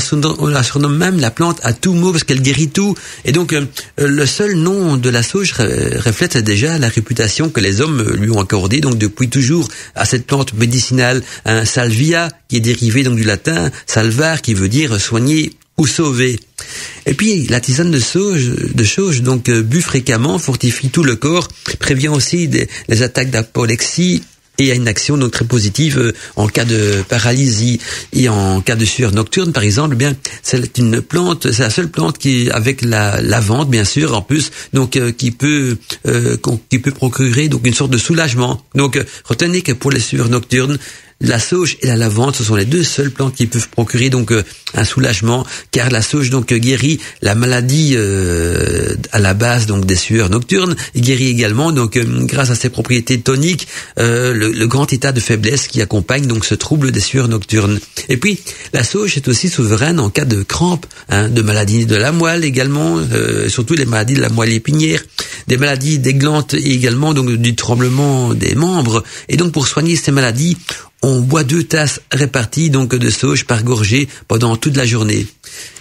surnomme même la plante à tout mot parce qu'elle guérit tout. Et donc, le seul nom de la sauge reflète déjà la réputation que les hommes lui ont accordée, donc depuis toujours, à cette plante médicinale, un salvia, qui est dérivé donc du latin salvar, qui veut dire soigner ou sauver. Et puis, la tisane de sauge, donc, bu fréquemment, fortifie tout le corps, prévient aussi les attaques d'apoplexie, et a une action donc très positive en cas de paralysie et en cas de sueur nocturne par exemple. Eh bien, c'est une plante, c'est la seule plante qui, avec la lavande bien sûr en plus, donc qui peut procurer donc une sorte de soulagement. Donc retenez que pour les sueurs nocturnes, la sauge et la lavande, ce sont les deux seules plantes qui peuvent procurer donc un soulagement, car la sauge donc guérit la maladie à la base donc des sueurs nocturnes, et guérit également donc grâce à ses propriétés toniques le grand état de faiblesse qui accompagne donc ce trouble des sueurs nocturnes. Et puis la sauge est aussi souveraine en cas de crampes, hein, de maladies de la moelle également, surtout les maladies de la moelle épinière, des maladies des glandes et également donc du tremblement des membres. Et donc pour soigner ces maladies, on boit 2 tasses réparties donc de sauge par gorgée pendant toute la journée.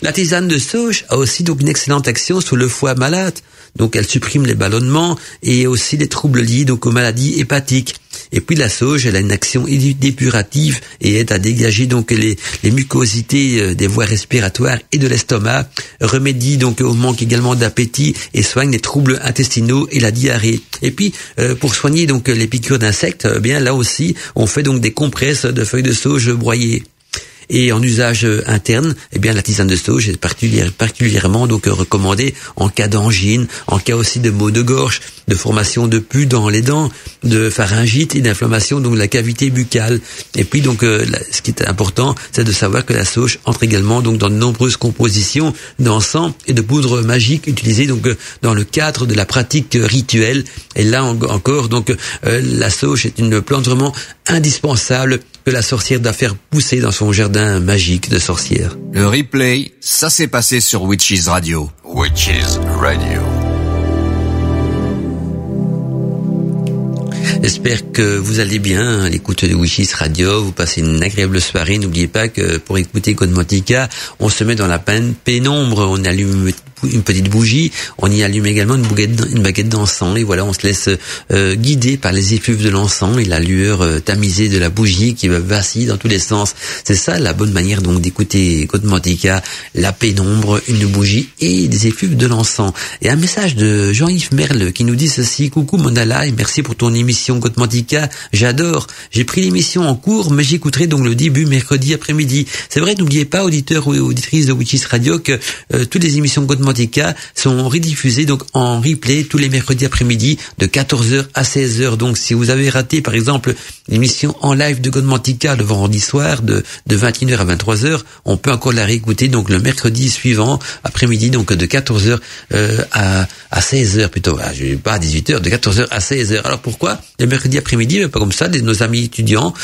La tisane de sauge a aussi donc une excellente action sur le foie malade. Donc elle supprime les ballonnements et aussi les troubles liés donc aux maladies hépatiques. Et puis la sauge, elle a une action dépurative et aide à dégager donc les mucosités des voies respiratoires et de l'estomac, remédie donc au manque également d'appétit et soigne les troubles intestinaux et la diarrhée. Et puis pour soigner donc les piqûres d'insectes, bien là aussi, on fait donc des compresses de feuilles de sauge broyées. Et en usage interne, eh bien la tisane de sauge est particulièrement donc recommandée en cas d'angine, en cas aussi de maux de gorge de formation de pus dans les dents, de pharyngite et d'inflammation donc de la cavité buccale. Et puis donc ce qui est important, c'est de savoir que la sauge entre également donc dans de nombreuses compositions d'encens et de poudre magique utilisées donc dans le cadre de la pratique rituelle. Et là encore donc la sauge est une plante vraiment indispensable que la sorcière doit faire pousser dans son jardin magique de sorcière. Le replay, ça s'est passé sur Witches Radio. Witches Radio. J'espère que vous allez bien à l'écoute de Witches Radio, vous passez une agréable soirée. N'oubliez pas que pour écouter Godmantica, on se met dans la pénombre, on allume une petite bougie, on y allume également une baguette d'encens et voilà, on se laisse guider par les effluves de l'encens et la lueur tamisée de la bougie qui vacille dans tous les sens. C'est ça la bonne manière donc d'écouter Godmantica, la pénombre, une bougie et des effluves de l'encens. Et un message de Jean-Yves Merle qui nous dit ceci: coucou Monala et merci pour ton émission Godmantica, j'adore. J'ai pris l'émission en cours mais j'écouterai donc le début mercredi après-midi. C'est vrai, n'oubliez pas auditeurs ou auditrices de Witches Radio que toutes les émissions Godmantica sont rediffusées donc en replay tous les mercredis après-midi de 14h à 16h. Donc si vous avez raté par exemple l'émission en live de Godmantica le vendredi soir de 21h à 23h, on peut encore la réécouter donc le mercredi suivant après-midi donc de 14h à 16h plutôt. Pas à 18h, de 14h à 16h. Alors pourquoi le mercredi après-midi? Pas comme ça, nos amis étudiants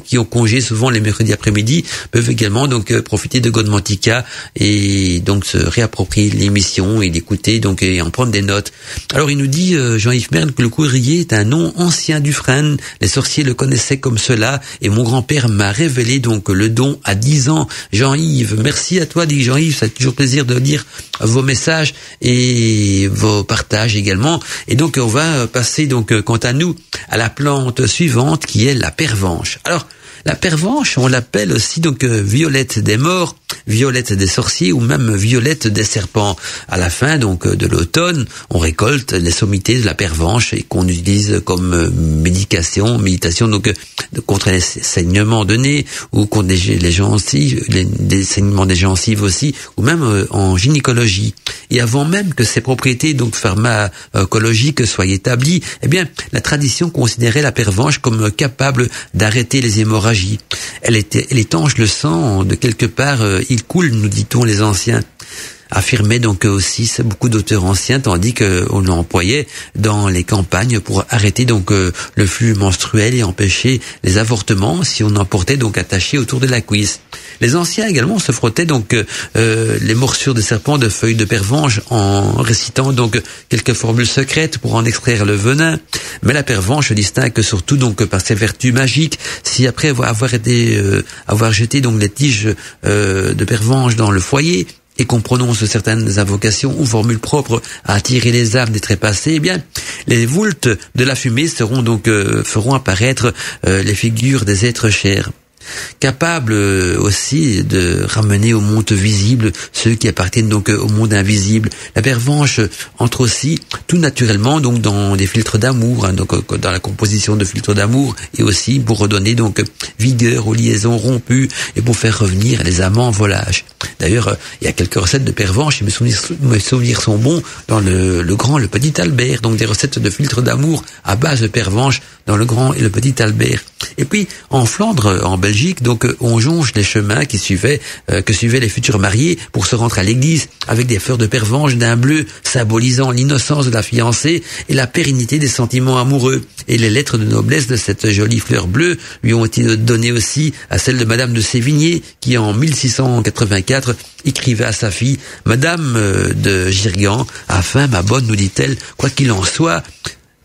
qui ont congé souvent les mercredis après-midi peuvent également donc profiter de Godmantica et donc se réapproprier l'émission et l'écouter donc et en prendre des notes. Alors il nous dit Jean-Yves Merle que le courrier est un nom ancien du Frêne. Les sorciers le connaissaient comme cela et mon grand-père m'a révélé donc le don à 10 ans. Jean-Yves, merci à toi, dit Jean-Yves, ça fait toujours plaisir de lire vos messages et vos partages également. Et donc on va passer donc quant à nous à la plante suivante qui est la pervenche. Alors la pervenche, on l'appelle aussi donc violette des morts, violette des sorciers ou même violette des serpents. À la fin donc de l'automne, on récolte les sommités de la pervenche et qu'on utilise comme méditation donc contre les saignements de nez ou contre les gencives, les saignements des gencives aussi, ou même en gynécologie. Et avant même que ces propriétés donc pharmacologiques soient établies, eh bien la tradition considérait la pervenche comme capable d'arrêter les hémorragies. Elle étanche le sang de quelque part, il coule, nous dit-on les anciens. Affirmait donc aussi beaucoup d'auteurs anciens, tandis qu'on l'employait dans les campagnes pour arrêter donc le flux menstruel et empêcher les avortements si on en portait donc attaché autour de la cuisse. Les anciens également se frottaient donc les morsures de serpents de feuilles de pervenche en récitant donc quelques formules secrètes pour en extraire le venin. Mais la pervenche se distingue surtout donc par ses vertus magiques. Si après avoir jeté donc les tiges de pervenche dans le foyer et qu'on prononce certaines invocations ou formules propres à attirer les âmes des trépassés, eh bien, les voultes de la fumée feront apparaître les figures des êtres chers. Capable aussi de ramener au monde visible ceux qui appartiennent donc au monde invisible. La pervenche entre aussi tout naturellement donc dans des filtres d'amour, donc dans la composition de filtres d'amour et aussi pour redonner donc vigueur aux liaisons rompues et pour faire revenir les amants en volage. D'ailleurs, il y a quelques recettes de pervenche et mes souvenirs sont bons dans le grand et le petit Albert, donc des recettes de filtres d'amour à base de pervenche dans le grand et le petit Albert. Et puis en Flandre, en Belgique, donc on jonche les chemins que suivaient les futurs mariés pour se rendre à l'église avec des fleurs de pervenche d'un bleu symbolisant l'innocence de la fiancée et la pérennité des sentiments amoureux. Et les lettres de noblesse de cette jolie fleur bleue lui ont été données aussi à celle de Madame de Sévigné qui en 1684 écrivait à sa fille: Madame de Girgan, afin ma bonne, nous dit-elle, quoi qu'il en soit,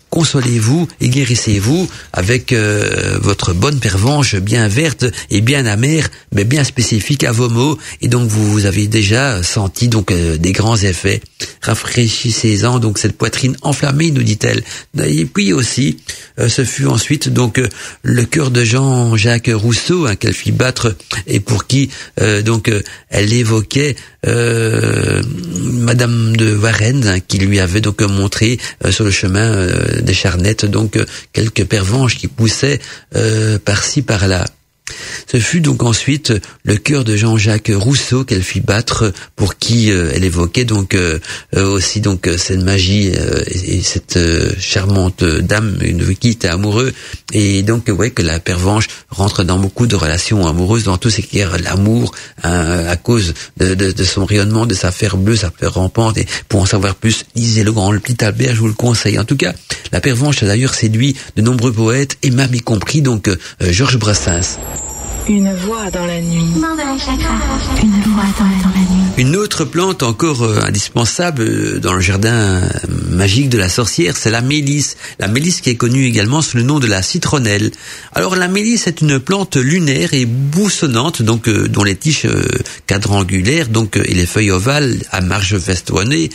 consolez-vous et guérissez-vous avec votre bonne pervenche bien verte et bien amère, mais bien spécifique à vos maux. Et donc vous avez déjà senti donc des grands effets. Rafraîchissez-en donc cette poitrine enflammée, nous dit-elle. Et puis aussi, ce fut ensuite donc le cœur de Jean-Jacques Rousseau qu'elle fit battre et pour qui elle évoquait Madame de Varenne qui lui avait donc montré sur le chemin des charnettes donc quelques pervenches qui poussaient par-ci par-là. Ce fut donc ensuite le cœur de Jean-Jacques Rousseau qu'elle fit battre, pour qui elle évoquait donc aussi donc cette magie et cette charmante dame de qui était amoureux, et donc que la pervenche rentre dans beaucoup de relations amoureuses, dans tout ce qui est l'amour, à cause de son rayonnement, de sa fleur bleue, sa fleur rampante. Et pour en savoir plus, lisez le petit Albert, je vous le conseille. En tout cas, la pervenche a d'ailleurs séduit de nombreux poètes, et même y compris donc Georges Brassens. Une voix dans la nuit. Une voix dans la nuit. Une autre plante encore indispensable dans le jardin magique de la sorcière, c'est la mélisse. La mélisse qui est connue également sous le nom de la citronnelle. Alors la mélisse est une plante lunaire et boussonnante, donc dont les tiges quadrangulaires et les feuilles ovales à marge festoinée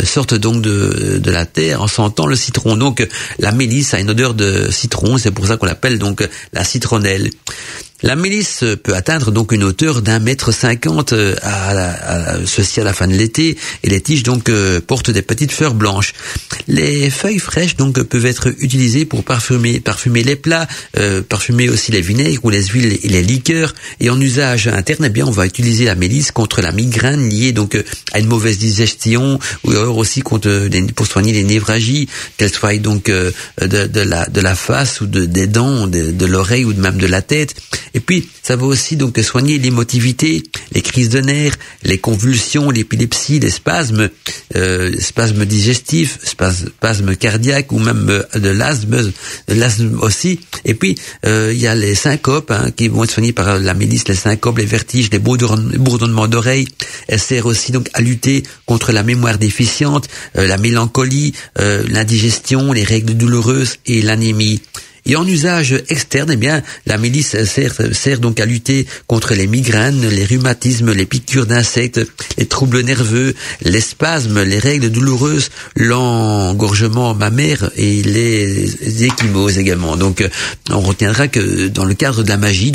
sortent donc de la terre en sentant le citron. Donc la mélisse a une odeur de citron, c'est pour ça qu'on l'appelle donc la citronnelle. La mélisse peut atteindre donc une hauteur d'1,50 m ceci à la fin de l'été, et les tiges donc portent des petites fleurs blanches. Les feuilles fraîches donc peuvent être utilisées pour parfumer les plats, parfumer aussi les vinaigres ou les huiles et les liqueurs. Et en usage interne, on va utiliser la mélisse contre la migraine liée donc à une mauvaise digestion, ou alors aussi pour soigner les névragies, qu'elles soient donc de la face ou des dents, de l'oreille ou même de la tête. Et puis, ça va aussi donc soigner l'émotivité, les crises de nerfs, les convulsions, l'épilepsie, les spasmes digestifs, spasmes cardiaques, ou même de l'asthme aussi. Et puis, il y a les syncopes qui vont être soignés par la mélisse, les syncopes, les vertiges, les bourdonnements d'oreilles. Elle sert aussi donc à lutter contre la mémoire déficiente, la mélancolie, l'indigestion, les règles douloureuses et l'anémie. Et en usage externe, la mélisse sert donc à lutter contre les migraines, les rhumatismes, les piqûres d'insectes, les troubles nerveux, les spasmes, les règles douloureuses, l'engorgement mammaire et les ecchymoses également. Donc, on retiendra que dans le cadre de la magie,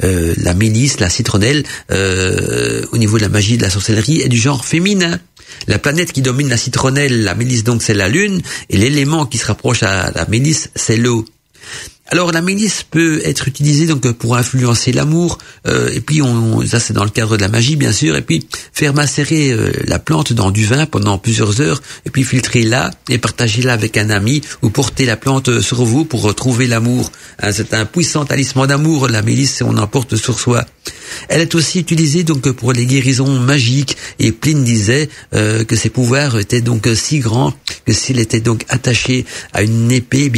la mélisse, la citronnelle, au niveau de la magie de la sorcellerie, est du genre féminin. La planète qui domine la citronnelle, la mélisse donc, c'est la lune, et l'élément qui se rapproche à la mélisse, c'est l'eau. Alors la mélisse peut être utilisée donc pour influencer l'amour, et puis ça c'est dans le cadre de la magie bien sûr, et puis faire macérer la plante dans du vin pendant plusieurs heures, et puis filtrer-la et partager-la avec un ami, ou porter la plante sur vous pour retrouver l'amour. C'est un puissant talisman d'amour, la mélisse, on en porte sur soi. Elle est aussi utilisée donc pour les guérisons magiques, et Pline disait que ses pouvoirs étaient donc si grands que s'il était donc attaché à une épée,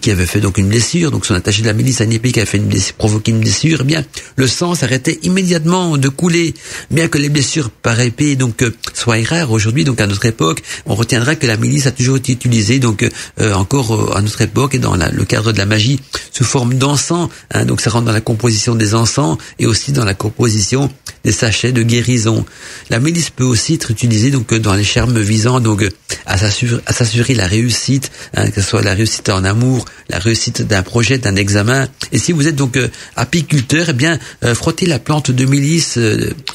qui avait fait donc une blessure, donc son attaché de la mélisse à une épée qui avait fait provoqué une blessure, le sang s'arrêtait immédiatement de couler. Bien que les blessures par épée soient rares aujourd'hui, donc à notre époque, on retiendra que la mélisse a toujours été utilisée encore à notre époque, et dans le cadre de la magie sous forme d'encens, donc ça rentre dans la composition des encens et aussi dans la composition des sachets de guérison. La mélisse peut aussi être utilisée dans les charmes visant à s'assurer la réussite, que ce soit la réussite en amour, la réussite d'un projet, d'un examen. Et si vous êtes apiculteur, frottez la plante de mélisse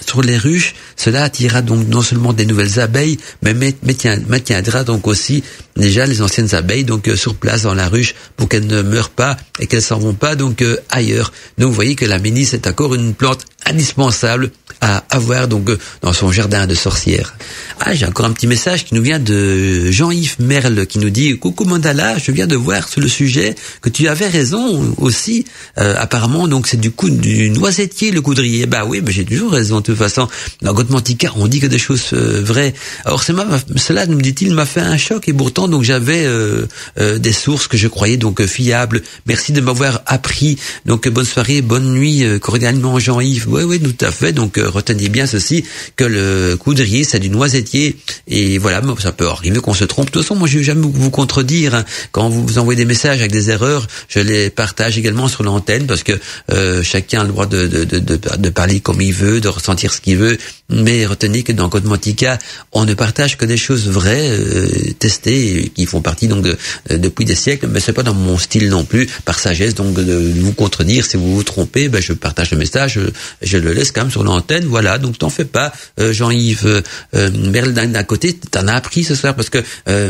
sur les ruches. Cela attirera donc non seulement des nouvelles abeilles, mais maintiendra donc aussi déjà les anciennes abeilles sur place dans la ruche, pour qu'elles ne meurent pas et qu'elles s'en vont pas ailleurs. Donc vous voyez que la mélisse est encore une plante indispensable à avoir dans son jardin de sorcière. J'ai encore un petit message qui nous vient de Jean-Yves Merle, qui nous dit: coucou Mandala, je viens de voir sur le sujet que tu avais raison aussi. Apparemment c'est du noisetier, le coudrier. Oui, mais j'ai toujours raison de toute façon. Dans Godmantica, on dit que des choses vraies. Alors cela, nous dit-il, m'a fait un choc, et pourtant j'avais des sources que je croyais fiables. Merci de m'avoir appris. Bonne soirée, bonne nuit, cordialement Jean-Yves. Oui, tout à fait. Retenez bien ceci, que le coudrier, c'est du noisetier. Et voilà, ça peut arriver qu'on se trompe. De toute façon, moi, je vais jamais vous contredire. Quand vous envoyez des messages avec des erreurs, je les partage également sur l'antenne, parce que chacun a le droit de parler comme il veut, de ressentir ce qu'il veut. Mais retenez que dans Godmantica, on ne partage que des choses vraies, testées, qui font partie depuis des siècles. Mais c'est pas dans mon style non plus, par sagesse, de vous contredire. Si vous vous trompez, je partage le message, je le laisse quand même sur l'antenne. antenne, voilà. Donc t'en fais pas, Jean-Yves Merle d'un côté, t'en as appris ce soir parce que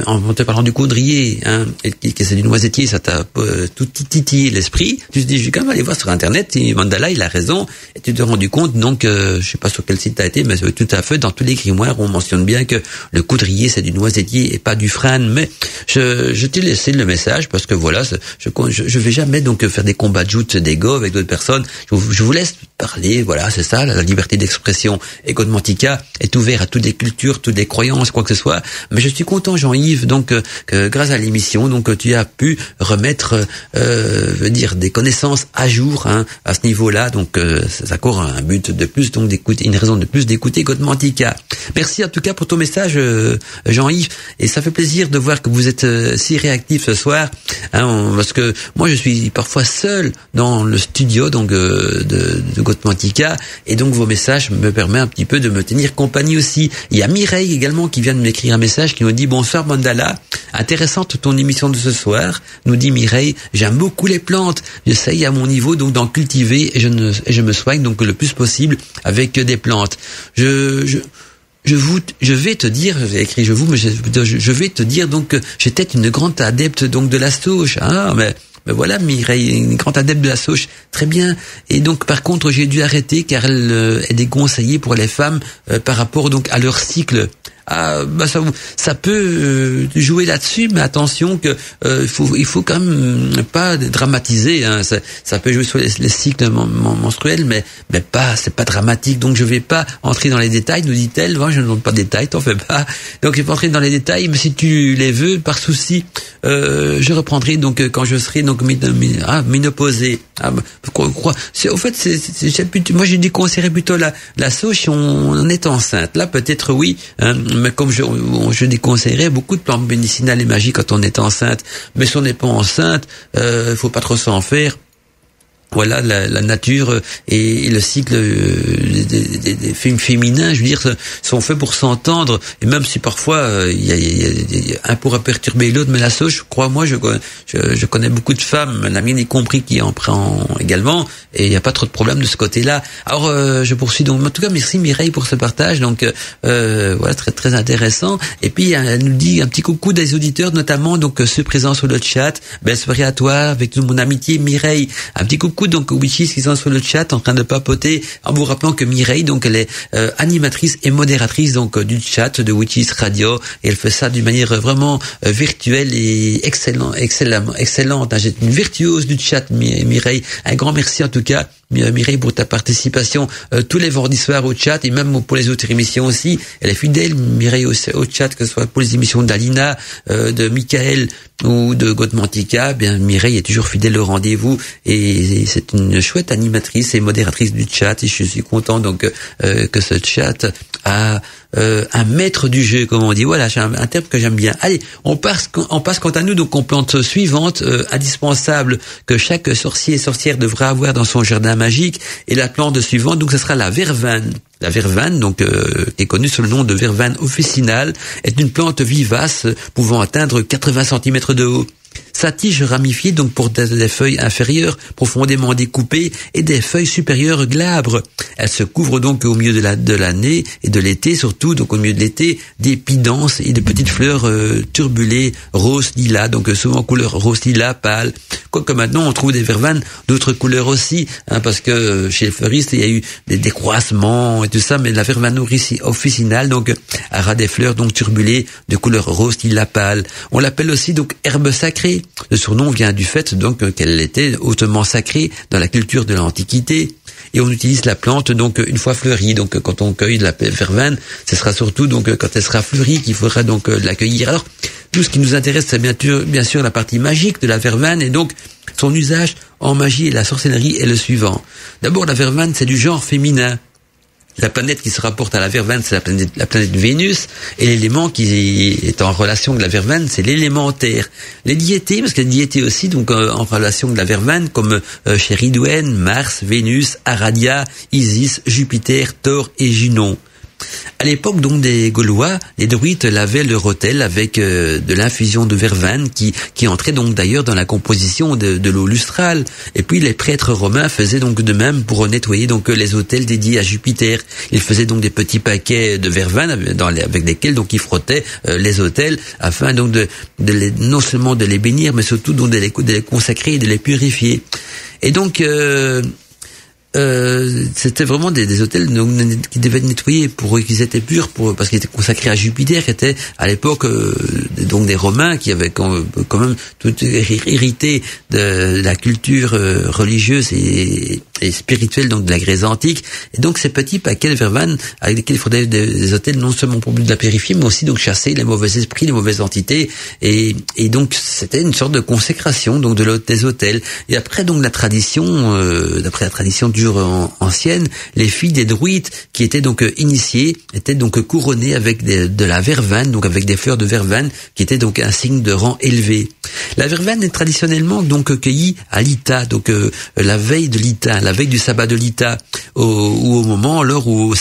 en te parlant du coudrier, hein, et que c'est du noisetier, ça t'a tout titillé l'esprit. Tu te dis, je vais quand même aller voir sur internet. Et Mandala, il a raison. Et tu te rends compte, donc, je sais pas sur quel site t'as été, mais tout à fait dans tous les grimoires, on mentionne bien que le coudrier c'est du noisetier et pas du frêne. Mais je t'ai laissé le message parce que voilà, je vais jamais donc faire des combats de joute d'ego avec d'autres personnes. Je vous laisse parler, voilà, c'est ça, la liberté d'expression. Et Godmantica est ouvert à toutes les cultures, toutes les croyances, quoi que ce soit. Mais je suis content, Jean-Yves, donc que grâce à l'émission, donc tu as pu remettre, dire des connaissances à jour, hein, à ce niveau-là. Donc ça court un but de plus, donc d'écouter, une raison de plus d'écouter Godmantica. Merci en tout cas pour ton message, Jean-Yves, et ça fait plaisir de voir que vous êtes si réactif ce soir, hein, parce que moi je suis parfois seul dans le studio donc de Godmantica, et donc vos messages me permettent un petit peu de me tenir compagnie aussi. Il y a Mireille également qui vient de m'écrire un message qui nous dit: bonsoir Mandala, intéressante ton émission de ce soir, nous dit Mireille, j'aime beaucoup les plantes, j'essaye à mon niveau donc d'en cultiver et je me soigne donc le plus possible avec des plantes. Je vais te dire, j'ai écrit je vais te dire donc que j'étais une grande adepte donc de la sauge. Ah, mais voilà, Mireille, une grande adepte de la sauge, très bien. Et donc, par contre, j'ai dû arrêter car elle est déconseillée pour les femmes par rapport donc à leur cycle. Ah, bah ça peut jouer là-dessus, mais attention que il faut quand même pas dramatiser. Hein. Ça peut jouer sur les cycles menstruels, mais c'est pas dramatique. Donc je vais pas entrer dans les détails, nous dit-elle. Moi, je ne donne pas de détails, t'en fais pas. Donc je vais pas entrer dans les détails, mais si tu les veux, par souci, je reprendrai donc quand je serai donc ménopausée. Au fait, moi j'ai déconseillerais plutôt la sauge si on est enceinte. Là peut-être oui. Hein, mais comme je déconseillerais beaucoup de plantes médicinales et magiques quand on est enceinte. Mais si on n'est pas enceinte, faut pas trop s'en faire. Voilà, la nature et le cycle des féminins, je veux dire, sont faits pour s'entendre. Et même si parfois il y a un pourra perturber l'autre, mais la sauge, crois-moi, je connais beaucoup de femmes, la mienne y compris, qui en prend également, et il n'y a pas trop de problème de ce côté-là. Alors je poursuis donc. En tout cas, merci Mireille pour ce partage. Donc voilà, très très intéressant. Et puis elle nous dit un petit coucou des auditeurs, notamment donc ceux présents sur le chat. Belle soirée à toi, avec toute mon amitié, Mireille. Un petit coucou donc aux witches qui sont sur le chat en train de papoter, en vous rappelant que Mireille donc elle est animatrice et modératrice donc du chat de Witches Radio, et elle fait ça d'une manière vraiment virtuelle et excellente. J'ai une virtuose du chat, Mireille. Un grand merci en tout cas, Mireille, pour ta participation tous les vendredis soirs au chat, et même pour les autres émissions aussi. Elle est fidèle, Mireille, au chat, que ce soit pour les émissions d'Alina, de Michael ou de Godmantica. Bien, Mireille est toujours fidèle au rendez-vous, et c'est une chouette animatrice et modératrice du chat, et je suis content donc que ce chat a un maître du jeu, comme on dit. Voilà, c'est un terme que j'aime bien. Allez, on passe quant à nous donc aux plantes suivantes indispensables que chaque sorcier et sorcière devra avoir dans son jardin magique. Et la plante suivante, donc ce sera la verveine. La verveine, donc qui est connue sous le nom de verveine officinale, est une plante vivace pouvant atteindre 80 cm de haut. Sa tige ramifiée donc porte des feuilles inférieures profondément découpées et des feuilles supérieures glabres. Elle se couvre donc au milieu de l'année et de l'été, surtout donc au milieu de l'été, d'épis denses et de petites fleurs turbulées rose lilas, donc souvent couleur rose lilas pâle. Quoique maintenant on trouve des verveines d'autres couleurs aussi, hein, parce que chez les fleuristes il y a eu des décroissements et tout ça, mais la verveine officinale donc aura des fleurs donc turbulées de couleur rose lilas pâle. On l'appelle aussi donc herbe sacrée. Le surnom vient du fait donc qu'elle était hautement sacrée dans la culture de l'Antiquité, et on utilise la plante donc une fois fleurie. Donc quand on cueille de la verveine, ce sera surtout donc quand elle sera fleurie qu'il faudra donc l'accueillir. Alors tout ce qui nous intéresse, c'est bien sûr la partie magique de la verveine, et donc son usage en magie et la sorcellerie est le suivant. D'abord, la verveine, c'est du genre féminin. La planète qui se rapporte à la verveine, c'est la planète Vénus, et l'élément qui est en relation avec la verveine, c'est l'élément terre. Les diétés, parce qu'il y a des diétés aussi, donc en relation avec la verveine, comme Chéridwen, Mars, Vénus, Aradia, Isis, Jupiter, Thor et Junon. À l'époque donc des Gaulois, les druides lavaient leur autel avec de l'infusion de verveine qui entrait donc d'ailleurs dans la composition de l'eau lustrale. Et puis les prêtres romains faisaient donc de même pour nettoyer donc les autels dédiés à Jupiter. Ils faisaient donc des petits paquets de verveine avec lesquels donc ils frottaient les autels afin donc non seulement de les bénir mais surtout donc de les consacrer et de les purifier. Et donc c'était vraiment des autels qui devaient être nettoyés pour qu'ils étaient purs, parce qu'ils étaient consacrés à Jupiter, qui était à l'époque donc des Romains qui avaient quand même tout hérité de la culture religieuse et spirituelle donc de la Grèce antique. Et donc ces petits paquets de verveine avec lesquels il faudrait des autels non seulement pour but de la purifier, mais aussi donc chasser les mauvais esprits, les mauvaises entités. Et donc c'était une sorte de consécration donc des autels. Et après donc la tradition, d'après la tradition dure ancienne, les filles des druides qui étaient donc initiées étaient donc couronnées avec de la verveine, donc avec des fleurs de verveine qui étaient donc un signe de rang élevé. La verveine est traditionnellement donc cueillie à l'Ita, donc la veille de l'Ita, la veille du sabbat de l'Ita, ou au moment, l'heure où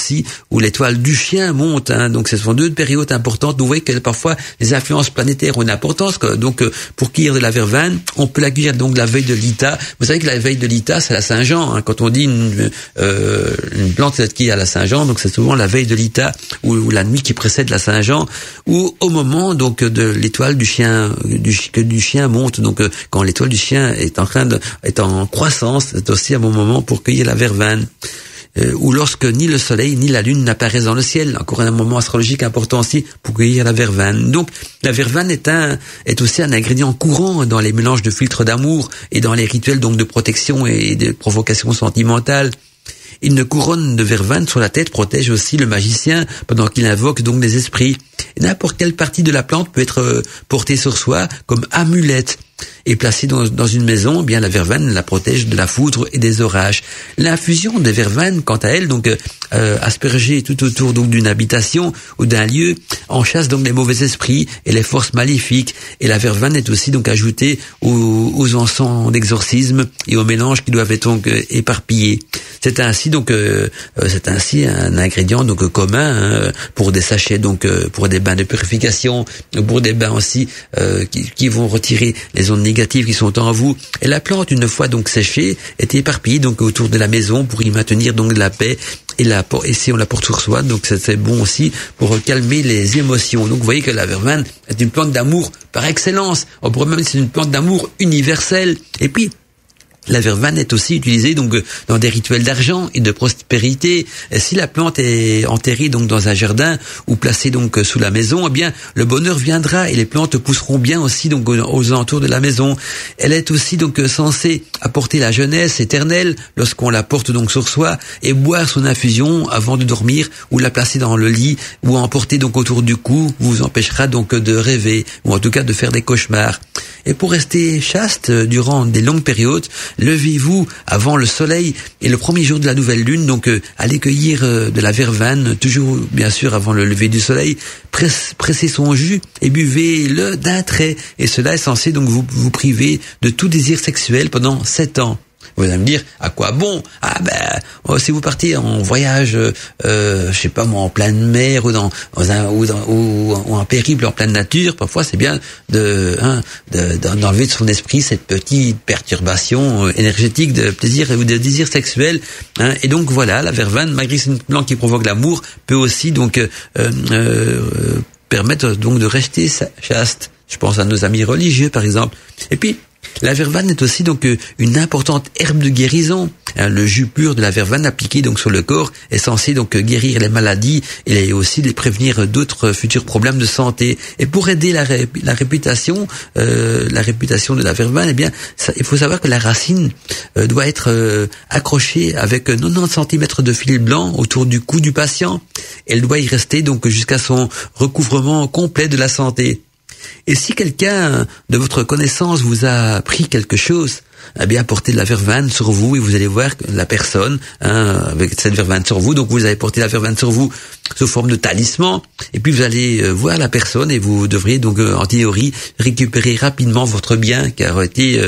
l'étoile du chien monte. Donc ce sont deux périodes importantes. Vous voyez que parfois les influences planétaires ont une importance. Donc pour cueillir de la verveine, on peut la cueillir donc la veille de l'Ita. Vous savez que la veille de l'Ita, c'est la Saint-Jean. Quand on dit une plante qui est à la Saint-Jean, donc c'est souvent la veille de l'Ita ou la nuit qui précède la Saint-Jean, ou au moment donc de l'étoile du chien, que du chien monte. Donc quand l'étoile du chien est en croissance, c'est aussi un bon moment pour cueillir la verveine. Ou lorsque ni le soleil ni la lune n'apparaissent dans le ciel, encore un moment astrologique important aussi pour cueillir la verveine. Donc la verveine est aussi un ingrédient courant dans les mélanges de filtres d'amour et dans les rituels donc de protection et de provocation sentimentale. Une couronne de verveine sur la tête protège aussi le magicien pendant qu'il invoque donc les esprits. Et n'importe quelle partie de la plante peut être portée sur soi comme amulette. Et placée dans une maison, bien la verveine la protège de la foudre et des orages. L'infusion de verveine, quant à elle, donc aspergée tout autour donc d'une habitation ou d'un lieu, en chasse donc les mauvais esprits et les forces maléfiques. Et la verveine est aussi donc ajoutée aux encens d'exorcisme et aux mélanges qui doivent être donc éparpillés. C'est ainsi un ingrédient donc commun pour des sachets donc pour des bains de purification, pour des bains aussi qui vont retirer les ondes négatives qui sont en vous. Et la plante, une fois donc séchée, est éparpillée donc autour de la maison pour y maintenir donc de la paix et si on la porte sur soi, donc c'est bon aussi pour calmer les émotions. Donc vous voyez que la verveine est une plante d'amour par excellence. On pourrait même dire que c'est une plante d'amour universelle. Et puis la verveine est aussi utilisée donc dans des rituels d'argent et de prospérité. Et si la plante est enterrée donc dans un jardin ou placée donc sous la maison, eh bien le bonheur viendra et les plantes pousseront bien aussi donc aux alentours de la maison. Elle est aussi donc censée apporter la jeunesse éternelle lorsqu'on la porte donc sur soi, et boire son infusion avant de dormir ou la placer dans le lit ou emporter donc autour du cou vous empêchera donc de rêver ou en tout cas de faire des cauchemars. Et pour rester chaste durant des longues périodes, levez-vous avant le soleil et le premier jour de la nouvelle lune, donc allez cueillir de la verveine, toujours bien sûr avant le lever du soleil, pressez son jus et buvez-le d'un trait. Et cela est censé donc vous priver de tout désir sexuel pendant 7 ans. Vous allez me dire, à quoi bon? Si vous partez en voyage, je sais pas moi, en pleine mer ou ou un périple en pleine nature, parfois c'est bien d'enlever de son esprit cette petite perturbation énergétique de plaisir ou de désir sexuel. Et donc voilà, la verveine, malgré que c'est une plante qui provoque l'amour, peut aussi donc permettre donc de rester chaste. Je pense à nos amis religieux par exemple. Et puis la verveine est aussi donc une importante herbe de guérison. Le jus pur de la verveine appliqué donc sur le corps est censé donc guérir les maladies et aussi les prévenir d'autres futurs problèmes de santé. Et pour aider la réputation de la verveine, eh bien, il faut savoir que la racine doit être accrochée avec 90 cm de fil blanc autour du cou du patient. Elle doit y rester donc jusqu'à son recouvrement complet de la santé. Et si quelqu'un de votre connaissance vous a pris quelque chose, eh bien, portez de la verveine sur vous et vous allez voir que la personne, avec cette verveine sur vous, donc vous avez porté la verveine sur vous sous forme de talisman, et puis vous allez voir la personne et vous devriez donc, en théorie, récupérer rapidement votre bien qui a été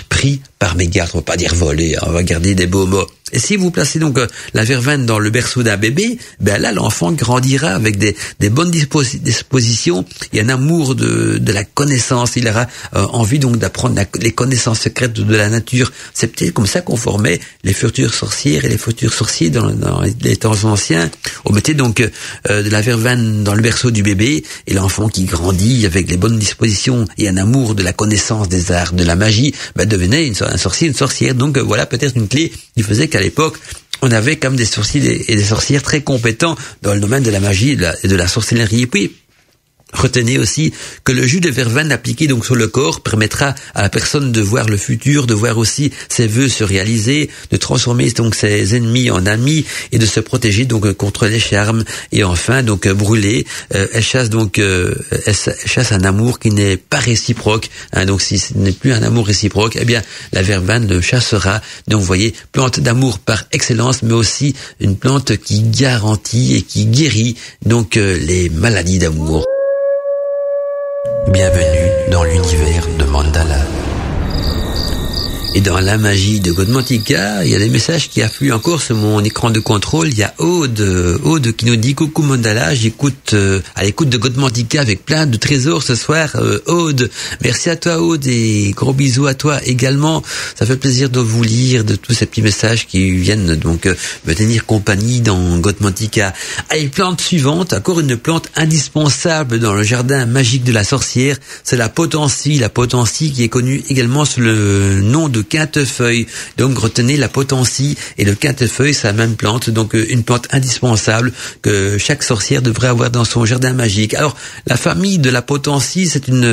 pris par mégarde, on va pas dire voler, on va garder des beaux mots. Et si vous placez donc la verveine dans le berceau d'un bébé, ben là l'enfant grandira avec des bonnes dispositions et un amour de la connaissance. Il aura envie donc d'apprendre les connaissances secrètes de la nature. C'est peut-être comme ça qu'on formait les futures sorcières et les futurs sorciers dans les temps anciens. On mettait donc de la verveine dans le berceau du bébé et l'enfant qui grandit avec les bonnes dispositions et un amour de la connaissance des arts, de la magie, ben devenait un sorcier, une sorcière. Donc voilà peut-être une clé qui faisait qu'à l'époque, on avait comme des sorciers et des sorcières très compétents dans le domaine de la magie et de la sorcellerie. Et puis, retenez aussi que le jus de verveine appliqué donc sur le corps permettra à la personne de voir le futur, de voir aussi ses vœux se réaliser, de transformer donc ses ennemis en amis et de se protéger donc contre les charmes. Et enfin donc brûler, elle chasse un amour qui n'est pas réciproque. Donc si ce n'est plus un amour réciproque, eh bien la verveine le chassera. Donc vous voyez, plante d'amour par excellence, mais aussi une plante qui garantit et qui guérit donc les maladies d'amour. Bienvenue dans l'univers de Mandala. Et dans la magie de Godmantica, il y a des messages qui affluent encore sur mon écran de contrôle. Il y a Aude qui nous dit coucou Mandala, j'écoute à l'écoute de Godmantica avec plein de trésors ce soir. Aude, merci à toi Aude et gros bisous à toi également. Ça fait plaisir de vous lire de tous ces petits messages qui viennent donc me tenir compagnie dans Godmantica. Allez, plante suivante, encore une plante indispensable dans le jardin magique de la sorcière, c'est la potentie. La potentie qui est connue également sous le nom de quintefeuille. Donc retenez la potentie et le quintefeuille, c'est la même plante, donc une plante indispensable que chaque sorcière devrait avoir dans son jardin magique. Alors la famille de la potentie, c'est une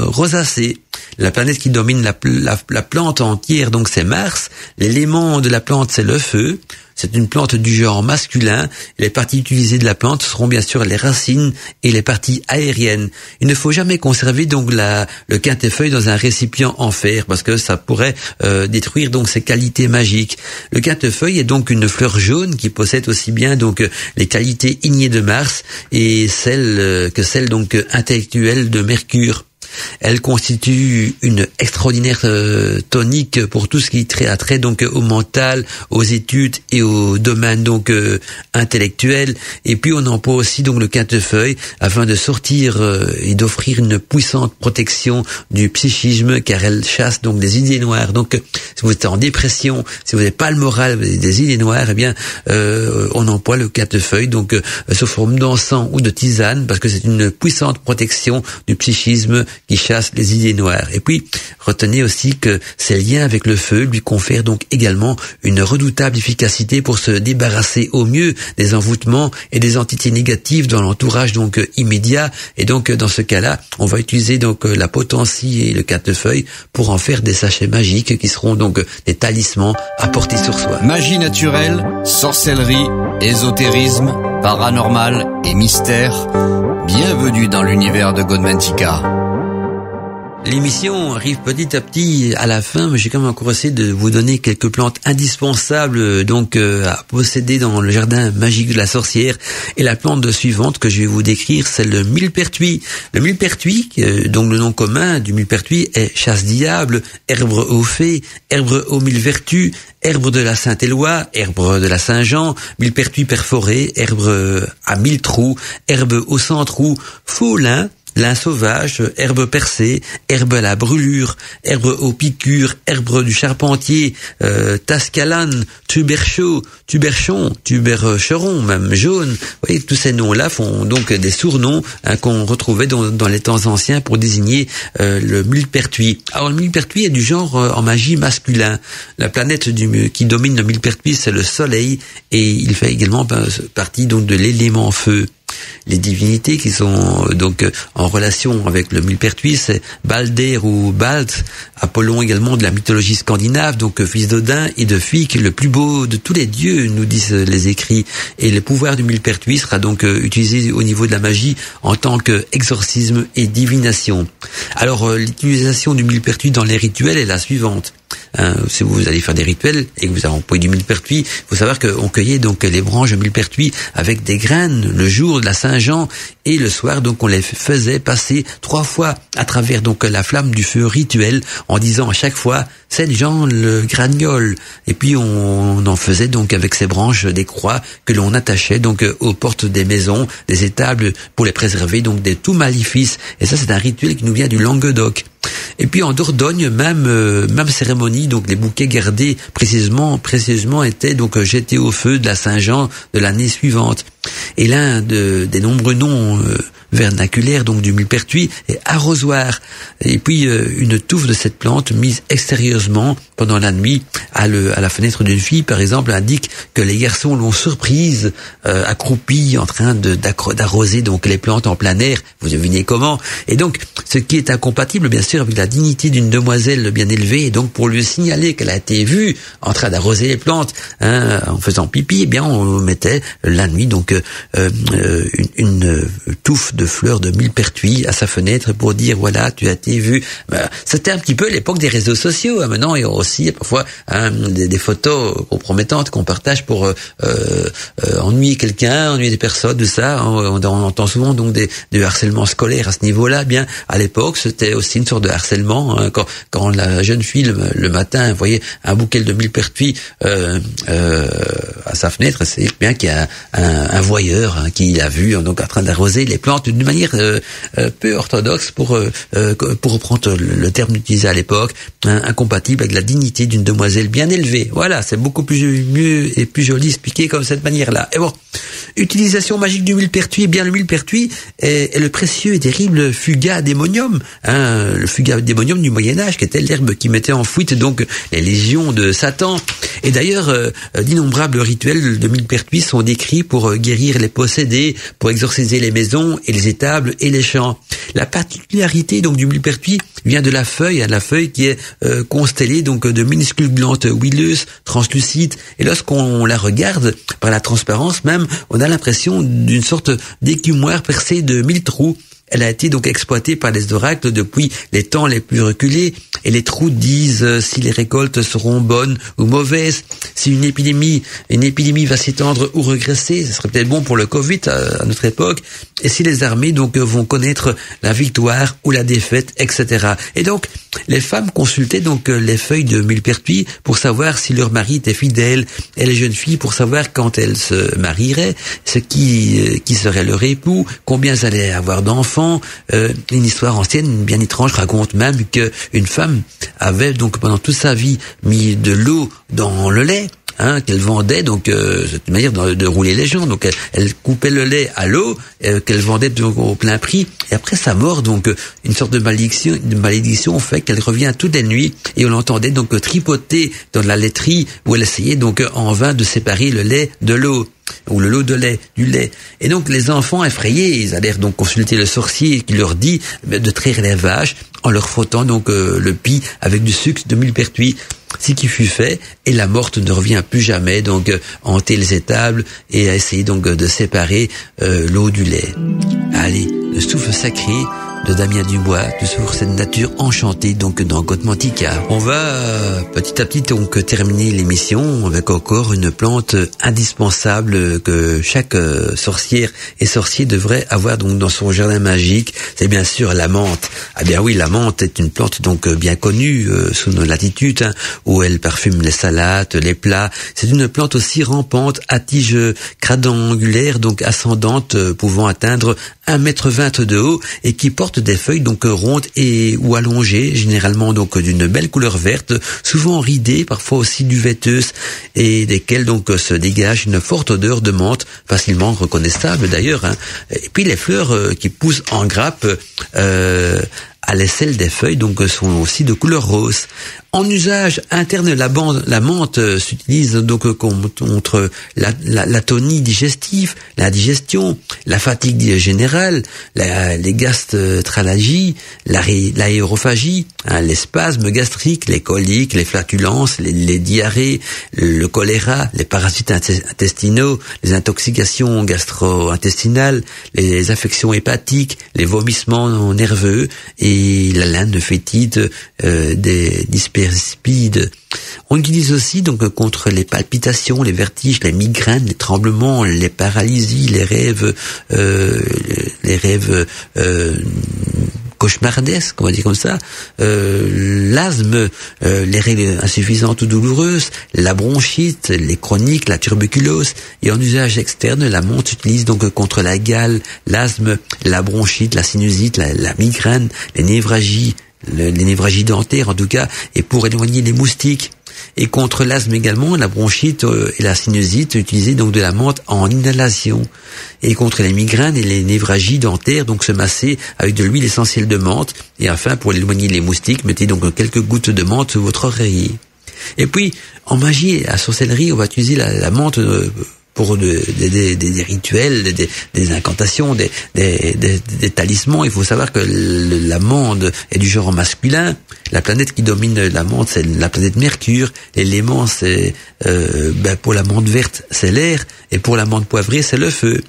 rosacée. La planète qui domine la plante entière, donc c'est Mars. L'élément de la plante, c'est le feu. C'est une plante du genre masculin. Les parties utilisées de la plante seront bien sûr les racines et les parties aériennes. Il ne faut jamais conserver donc le quintefeuille dans un récipient en fer parce que ça pourrait détruire donc ses qualités magiques. Le quintefeuille est donc une fleur jaune qui possède aussi bien donc les qualités ignées de Mars et celles donc intellectuelles de Mercure. Elle constitue une extraordinaire tonique pour tout ce qui a trait donc au mental, aux études et au domaine donc intellectuel. Et puis on emploie aussi donc le quintefeuille afin de sortir et d'offrir une puissante protection du psychisme, car elle chasse donc des idées noires. Donc si vous êtes en dépression, si vous n'avez pas le moral, des idées noires, eh bien on emploie le quintefeuille donc sous forme d'encens ou de tisane parce que c'est une puissante protection du psychisme qui chasse les idées noires. Et puis, retenez aussi que ses liens avec le feu lui confèrent donc également une redoutable efficacité pour se débarrasser au mieux des envoûtements et des entités négatives dans l'entourage donc immédiat. Et donc, dans ce cas-là, on va utiliser donc la potentie et le quintefeuille pour en faire des sachets magiques qui seront donc des talismans à porter sur soi. Magie naturelle, sorcellerie, ésotérisme, paranormal et mystère. Bienvenue dans l'univers de Godmantica. L'émission arrive petit à petit à la fin, mais j'ai quand même encore essayé de vous donner quelques plantes indispensables donc à posséder dans le jardin magique de la sorcière. Et la plante suivante que je vais vous décrire, c'est le millepertuis. Le millepertuis, donc le nom commun du millepertuis est chasse-diable, herbe aux fées, herbe aux mille vertus, herbe de la Saint-Éloi, herbe de la Saint-Jean, millepertuis perforé, herbe à 1000 trous, herbe aux 100 trous, faux lin, lin sauvage, herbe percée, herbe à la brûlure, herbe aux piqûres, herbe du charpentier, tascalane, tuberchon, tubercheron, même jaune. Vous voyez, tous ces noms-là font donc des surnoms qu'on retrouvait dans les temps anciens pour désigner le millepertuis. Alors le millepertuis est du genre en magie masculin. La planète qui domine le millepertuis, c'est le soleil, et il fait également partie donc de l'élément feu. Les divinités qui sont donc en relation avec le millepertuis, c'est Balder ou Bald, Apollon également de la mythologie scandinave, donc fils d'Odin et de Frigg, le plus beau de tous les dieux, nous disent les écrits. Et le pouvoir du millepertuis sera donc utilisé au niveau de la magie en tant qu'exorcisme et divination. Alors l'utilisation du millepertuis dans les rituels est la suivante. hein, si vous allez faire des rituels et que vous avez employé du millepertuis, il faut savoir qu'on cueillait donc les branches de millepertuis avec des graines le jour de la Saint-Jean et le soir donc on les faisait passer 3 fois à travers donc la flamme du feu rituel en disant à chaque fois Saint-Jean le gragnole, et puis on en faisait donc avec ces branches des croix que l'on attachait donc aux portes des maisons, des étables pour les préserver donc des tout maléfices. Et ça c'est un rituel qui nous vient du Languedoc. Et puis en Dordogne, même cérémonie, donc les bouquets gardés précieusement étaient donc jetés au feu de la Saint-Jean de l'année suivante. Et l'un des nombreux noms vernaculaires donc du millepertuis est arrosoir. Et puis une touffe de cette plante mise extérieurement pendant la nuit à la fenêtre d'une fille par exemple indique que les garçons l'ont surprise accroupie en train d'arroser donc les plantes en plein air. Vous devinez comment. Et donc ce qui est incompatible bien sûr avec la dignité d'une demoiselle bien élevée, et donc pour lui signaler qu'elle a été vue en train d'arroser les plantes en faisant pipi, eh bien on mettait la nuit donc une touffe de fleurs de millepertuis à sa fenêtre pour dire voilà tu as été vu. C'était un petit peu l'époque des réseaux sociaux. Maintenant il y a aussi parfois des photos compromettantes qu'on partage pour ennuyer quelqu'un, ennuyer des personnes, de ça. On entend souvent donc du harcèlement scolaire à ce niveau-là. Bien à l'époque c'était aussi une sorte de harcèlement hein, quand la jeune fille le matin voyait un bouquet de millepertuis à sa fenêtre, c'est bien qu'il y a un voyeur hein, qui l'a vu donc en train d'arroser les plantes d'une manière peu orthodoxe pour reprendre le terme utilisé à l'époque, incompatible avec la dignité d'une demoiselle bien élevée. Voilà, c'est beaucoup mieux et plus joli expliqué comme cette manière-là. Et bon, utilisation magique du millepertuis. Eh bien, le millepertuis est le précieux et terrible fuga démonium, hein, le fuga démonium du Moyen-Âge, qui était l'herbe qui mettait en fuite donc les légions de Satan. Et d'ailleurs, d'innombrables rituels de millepertuis sont décrits pour guérir les possédés, pour exorciser les maisons et les étables et les champs. La particularité donc du millepertuis vient de la feuille qui est constellée donc de minuscules glandes huileuses, translucides, et lorsqu'on la regarde par la transparence même, on a l'impression d'une sorte d'écumoire percée de 1000 trous. Elle a été donc exploitée par les oracles depuis les temps les plus reculés, et les trous disent si les récoltes seront bonnes ou mauvaises, si une épidémie va s'étendre ou regresser, ce serait peut-être bon pour le Covid à notre époque, et si les armées donc vont connaître la victoire ou la défaite, etc. Et donc les femmes consultaient donc les feuilles de millepertuis pour savoir si leur mari était fidèle, et les jeunes filles pour savoir quand elles se marieraient, ce qui serait leur époux, combien elles allaient avoir d'enfants. Une histoire ancienne bien étrange raconte même qu'une femme avait donc pendant toute sa vie mis de l'eau dans le lait, hein, qu'elle vendait, donc c'est une manière de rouler les gens. Donc elle coupait le lait à l'eau qu'elle vendait donc au plein prix, et après sa mort donc une sorte de malédiction fait qu'elle revient toutes les nuits, et on l'entendait donc tripoter dans la laiterie où elle essayait donc en vain de séparer le lait de l'eau, ou le lot de lait, du lait. Et donc les enfants effrayés, ils allèrent donc consulter le sorcier qui leur dit de traire les vaches en leur frottant donc le pis avec du sucre de millepertuis. Ce qui fut fait, et la morte ne revient plus jamais donc hanter les étables et à essayer donc de séparer l'eau du lait. Allez, le souffle sacré de Damien Dubois, toujours cette nature enchantée donc dans Godmantica. On va petit à petit donc terminer l'émission avec encore une plante indispensable que chaque sorcière et sorcier devrait avoir donc dans son jardin magique. C'est bien sûr la menthe. Ah bien oui, la menthe est une plante donc bien connue sous nos latitudes, hein, où elle parfume les salades, les plats. C'est une plante aussi rampante à tige quadrangulaire donc ascendante, pouvant atteindre 1,20 m de haut, et qui porte des feuilles donc rondes et ou allongées, généralement donc d'une belle couleur verte, souvent ridées, parfois aussi duveteuses, et desquelles donc se dégage une forte odeur de menthe, facilement reconnaissable d'ailleurs, hein. Et puis les fleurs qui poussent en grappe à l'aisselle des feuilles donc sont aussi de couleur rose. En usage interne, la menthe s'utilise donc contre l'atonie digestive, l'indigestion, la fatigue générale, les gastralgies, l'aérophagie, hein, les spasmes gastriques, les coliques, les flatulences, les diarrhées, le choléra, les parasites intestinaux, les intoxications gastro-intestinales, les affections hépatiques, les vomissements nerveux et la lane fétide des dyspepsies hyper speed. On utilise aussi donc contre les palpitations, les vertiges, les migraines, les tremblements, les paralysies, les rêves cauchemardesques, on va dire comme ça, l'asthme, les règles insuffisantes ou douloureuses, la bronchite, les chroniques, la tuberculose. Et en usage externe, la montre s'utilise donc contre la gale, l'asthme, la bronchite, la sinusite, la migraine, les névragies dentaires en tout cas, et pour éloigner les moustiques. Et contre l'asthme également, la bronchite et la sinusite, utiliser donc de la menthe en inhalation. Et contre les migraines et les névragies dentaires, donc se masser avec de l'huile essentielle de menthe. Et enfin, pour éloigner les moustiques, mettez donc quelques gouttes de menthe sur votre oreiller. Et puis, en magie, à sorcellerie, on va utiliser la menthe pour des rituels, des incantations, des talismans. Il faut savoir que l'amande est du genre masculin. La planète qui domine l'amande, c'est la planète Mercure. L'élément, c'est pour l'amande verte, c'est l'air, et pour l'amande poivrée, c'est le feu.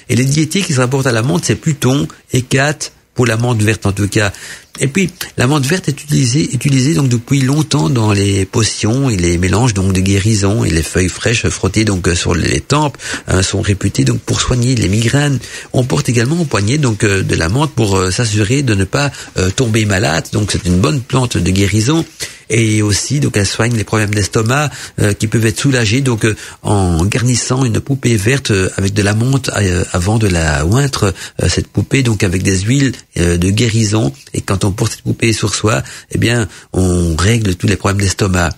Et les déités qui se rapportent à l'amande, c'est Pluton, Hécate, pour l'amande verte en tout cas. Et puis, l'amande verte est utilisée donc depuis longtemps dans les potions et les mélanges donc de guérison, et les feuilles fraîches frottées donc sur les tempes sont réputées donc pour soigner les migraines. On porte également au poignet donc de la menthe pour s'assurer de ne pas tomber malade. Donc c'est une bonne plante de guérison. Et aussi donc elle soigne les problèmes d'estomac qui peuvent être soulagés donc en garnissant une poupée verte avec de la menthe avant de la ointre cette poupée donc avec des huiles de guérison. Et quand on porte cette poupée sur soi, eh bien on règle tous les problèmes d'estomac.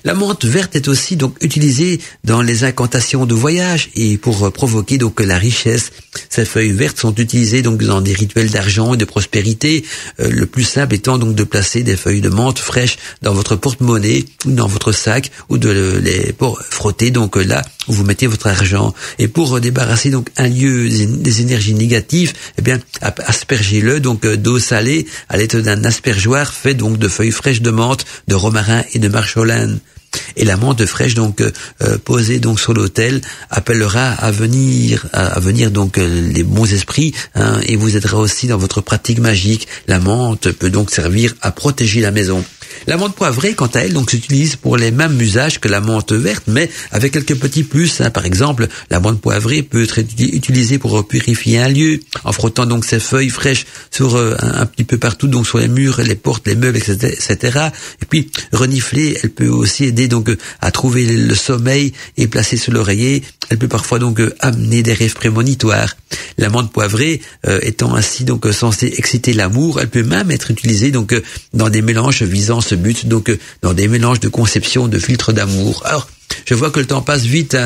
La menthe verte est aussi donc utilisée dans les incantations de voyage et pour provoquer donc la richesse. Ces feuilles vertes sont utilisées donc dans des rituels d'argent et de prospérité. Le plus simple étant donc de placer des feuilles de menthe fraîches dans votre porte-monnaie ou dans votre sac ou de les frotter donc là où vous mettez votre argent. Et pour débarrasser donc un lieu des énergies négatives, eh bien aspergez-le donc d'eau salée à l'aide d'un aspergeoir fait donc de feuilles fraîches de menthe, de romarin et de marjolaine. Et la menthe fraîche donc posée donc sur l'autel appellera à venir donc les bons esprits et vous aidera aussi dans votre pratique magique. La menthe peut donc servir à protéger la maison. La menthe poivrée, quant à elle, donc s'utilise pour les mêmes usages que la menthe verte, mais avec quelques petits plus. Par exemple, la menthe poivrée peut être utilisée pour purifier un lieu, en frottant donc ses feuilles fraîches sur un petit peu partout, donc sur les murs, les portes, les meubles, etc. Et puis renifler, elle peut aussi aider donc à trouver le sommeil et placer sur l'oreiller. Elle peut parfois donc amener des rêves prémonitoires. La menthe poivrée étant ainsi donc censée exciter l'amour, elle peut même être utilisée donc dans des mélanges visant ce but, donc dans des mélanges de conception de filtres d'amour. Alors, je vois que le temps passe vite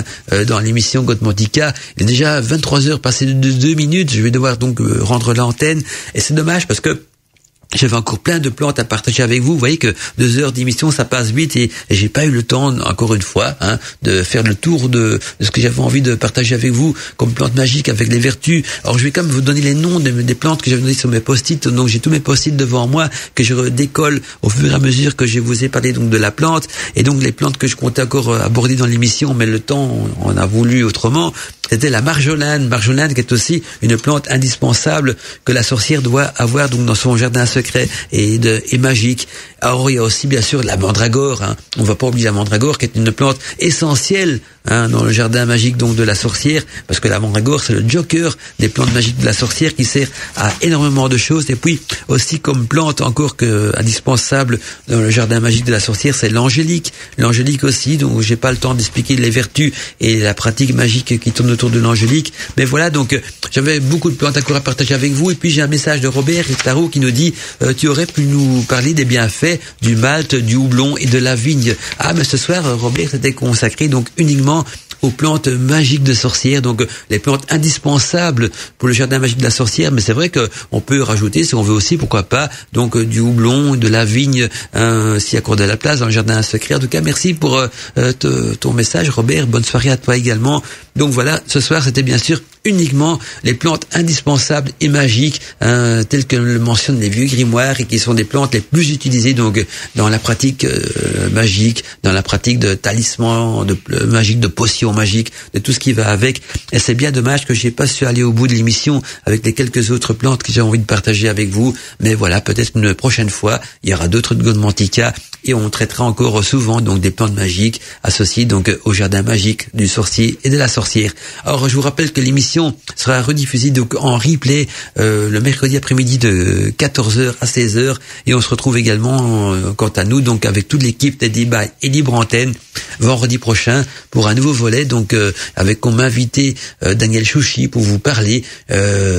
dans l'émission Godmantica. Il est déjà 23h passé de 2 minutes. Je vais devoir donc rendre l'antenne. Et c'est dommage parce que j'avais encore plein de plantes à partager avec vous. Vous voyez que 2 heures d'émission, ça passe vite et j'ai pas eu le temps, encore une fois, de faire le tour de ce que j'avais envie de partager avec vous comme plantes magiques avec les vertus. Alors je vais quand même vous donner les noms des plantes que j'avais données sur mes post-it. Donc j'ai tous mes post-it devant moi que je décolle au fur et à mesure que je vous ai parlé donc de la plante. Et donc les plantes que je comptais encore aborder dans l'émission, mais le temps on a voulu autrement. C'était la marjolaine qui est aussi une plante indispensable que la sorcière doit avoir donc dans son jardin secret et magique. Alors il y a aussi bien sûr la mandragore. On va pas oublier la mandragore qui est une plante essentielle dans le jardin magique donc de la sorcière, parce que la mandragore c'est le joker des plantes magiques de la sorcière qui sert à énormément de choses. Et puis aussi comme plante encore que indispensable dans le jardin magique de la sorcière, c'est l'angélique aussi, donc j'ai pas le temps d'expliquer les vertus et la pratique magique qui tourne autour de l'angélique, mais voilà, donc j'avais beaucoup de plantes à partager avec vous. Et puis j'ai un message de Robert Tarot qui nous dit tu aurais pu nous parler des bienfaits du malt, du houblon et de la vigne. Mais ce soir Robert c'était consacré donc uniquement aux plantes magiques de sorcière, donc les plantes indispensables pour le jardin magique de la sorcière. Mais c'est vrai que on peut rajouter, si on veut aussi, pourquoi pas, donc du houblon, de la vigne, s'y accorder la place dans le jardin secret. En tout cas, merci pour ton message, Robert. Bonne soirée à toi également. Donc voilà, ce soir, c'était bien sûr uniquement les plantes indispensables et magiques, telles que le mentionnent les vieux grimoires, et qui sont des plantes les plus utilisées donc dans la pratique magique, dans la pratique de talisman, magique, de potions magiques, de tout ce qui va avec. Et c'est bien dommage que j'ai pas su aller au bout de l'émission avec les quelques autres plantes que j'ai envie de partager avec vous. Mais voilà, peut-être une prochaine fois, il y aura d'autres de Godmantica et on traitera encore souvent donc des plantes magiques associées donc au jardin magique du sorcier et de la sorcière. Alors je vous rappelle que l'émission sera rediffusée donc en replay le mercredi après-midi de 14h à 16h, et on se retrouve également quant à nous donc avec toute l'équipe des débats et Libre Antenne vendredi prochain pour un nouveau volet donc avec comme invité Daniel Chouchi pour vous parler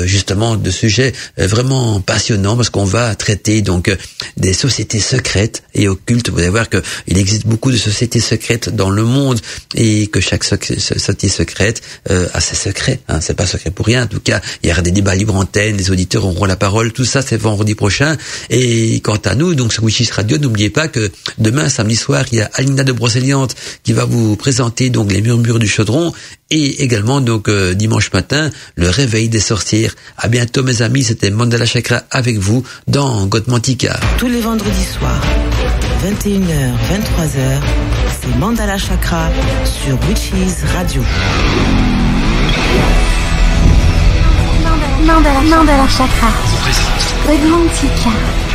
justement de sujets vraiment passionnants, parce qu'on va traiter donc des sociétés secrètes et occultes. Vous allez voir que il existe beaucoup de sociétés secrètes dans le monde, et que chaque société secrète a ses secrets. C'est pas secret pour rien. En tout cas, il y aura des débats Libre Antenne, les auditeurs auront la parole. Tout ça, c'est vendredi prochain. Et quant à nous, donc sur Witches Radio, n'oubliez pas que demain, samedi soir, il y a Alina de Brocéliande qui va vous présenter donc les murmures du chaudron, et également donc dimanche matin, le réveil des sorcières. À bientôt mes amis, c'était Mandala Chakra avec vous dans Godmantica. Tous les vendredis soirs, 21h, 23h, c'est Mandala Chakra sur Witches Radio. Mandala Chakra. Godmantica.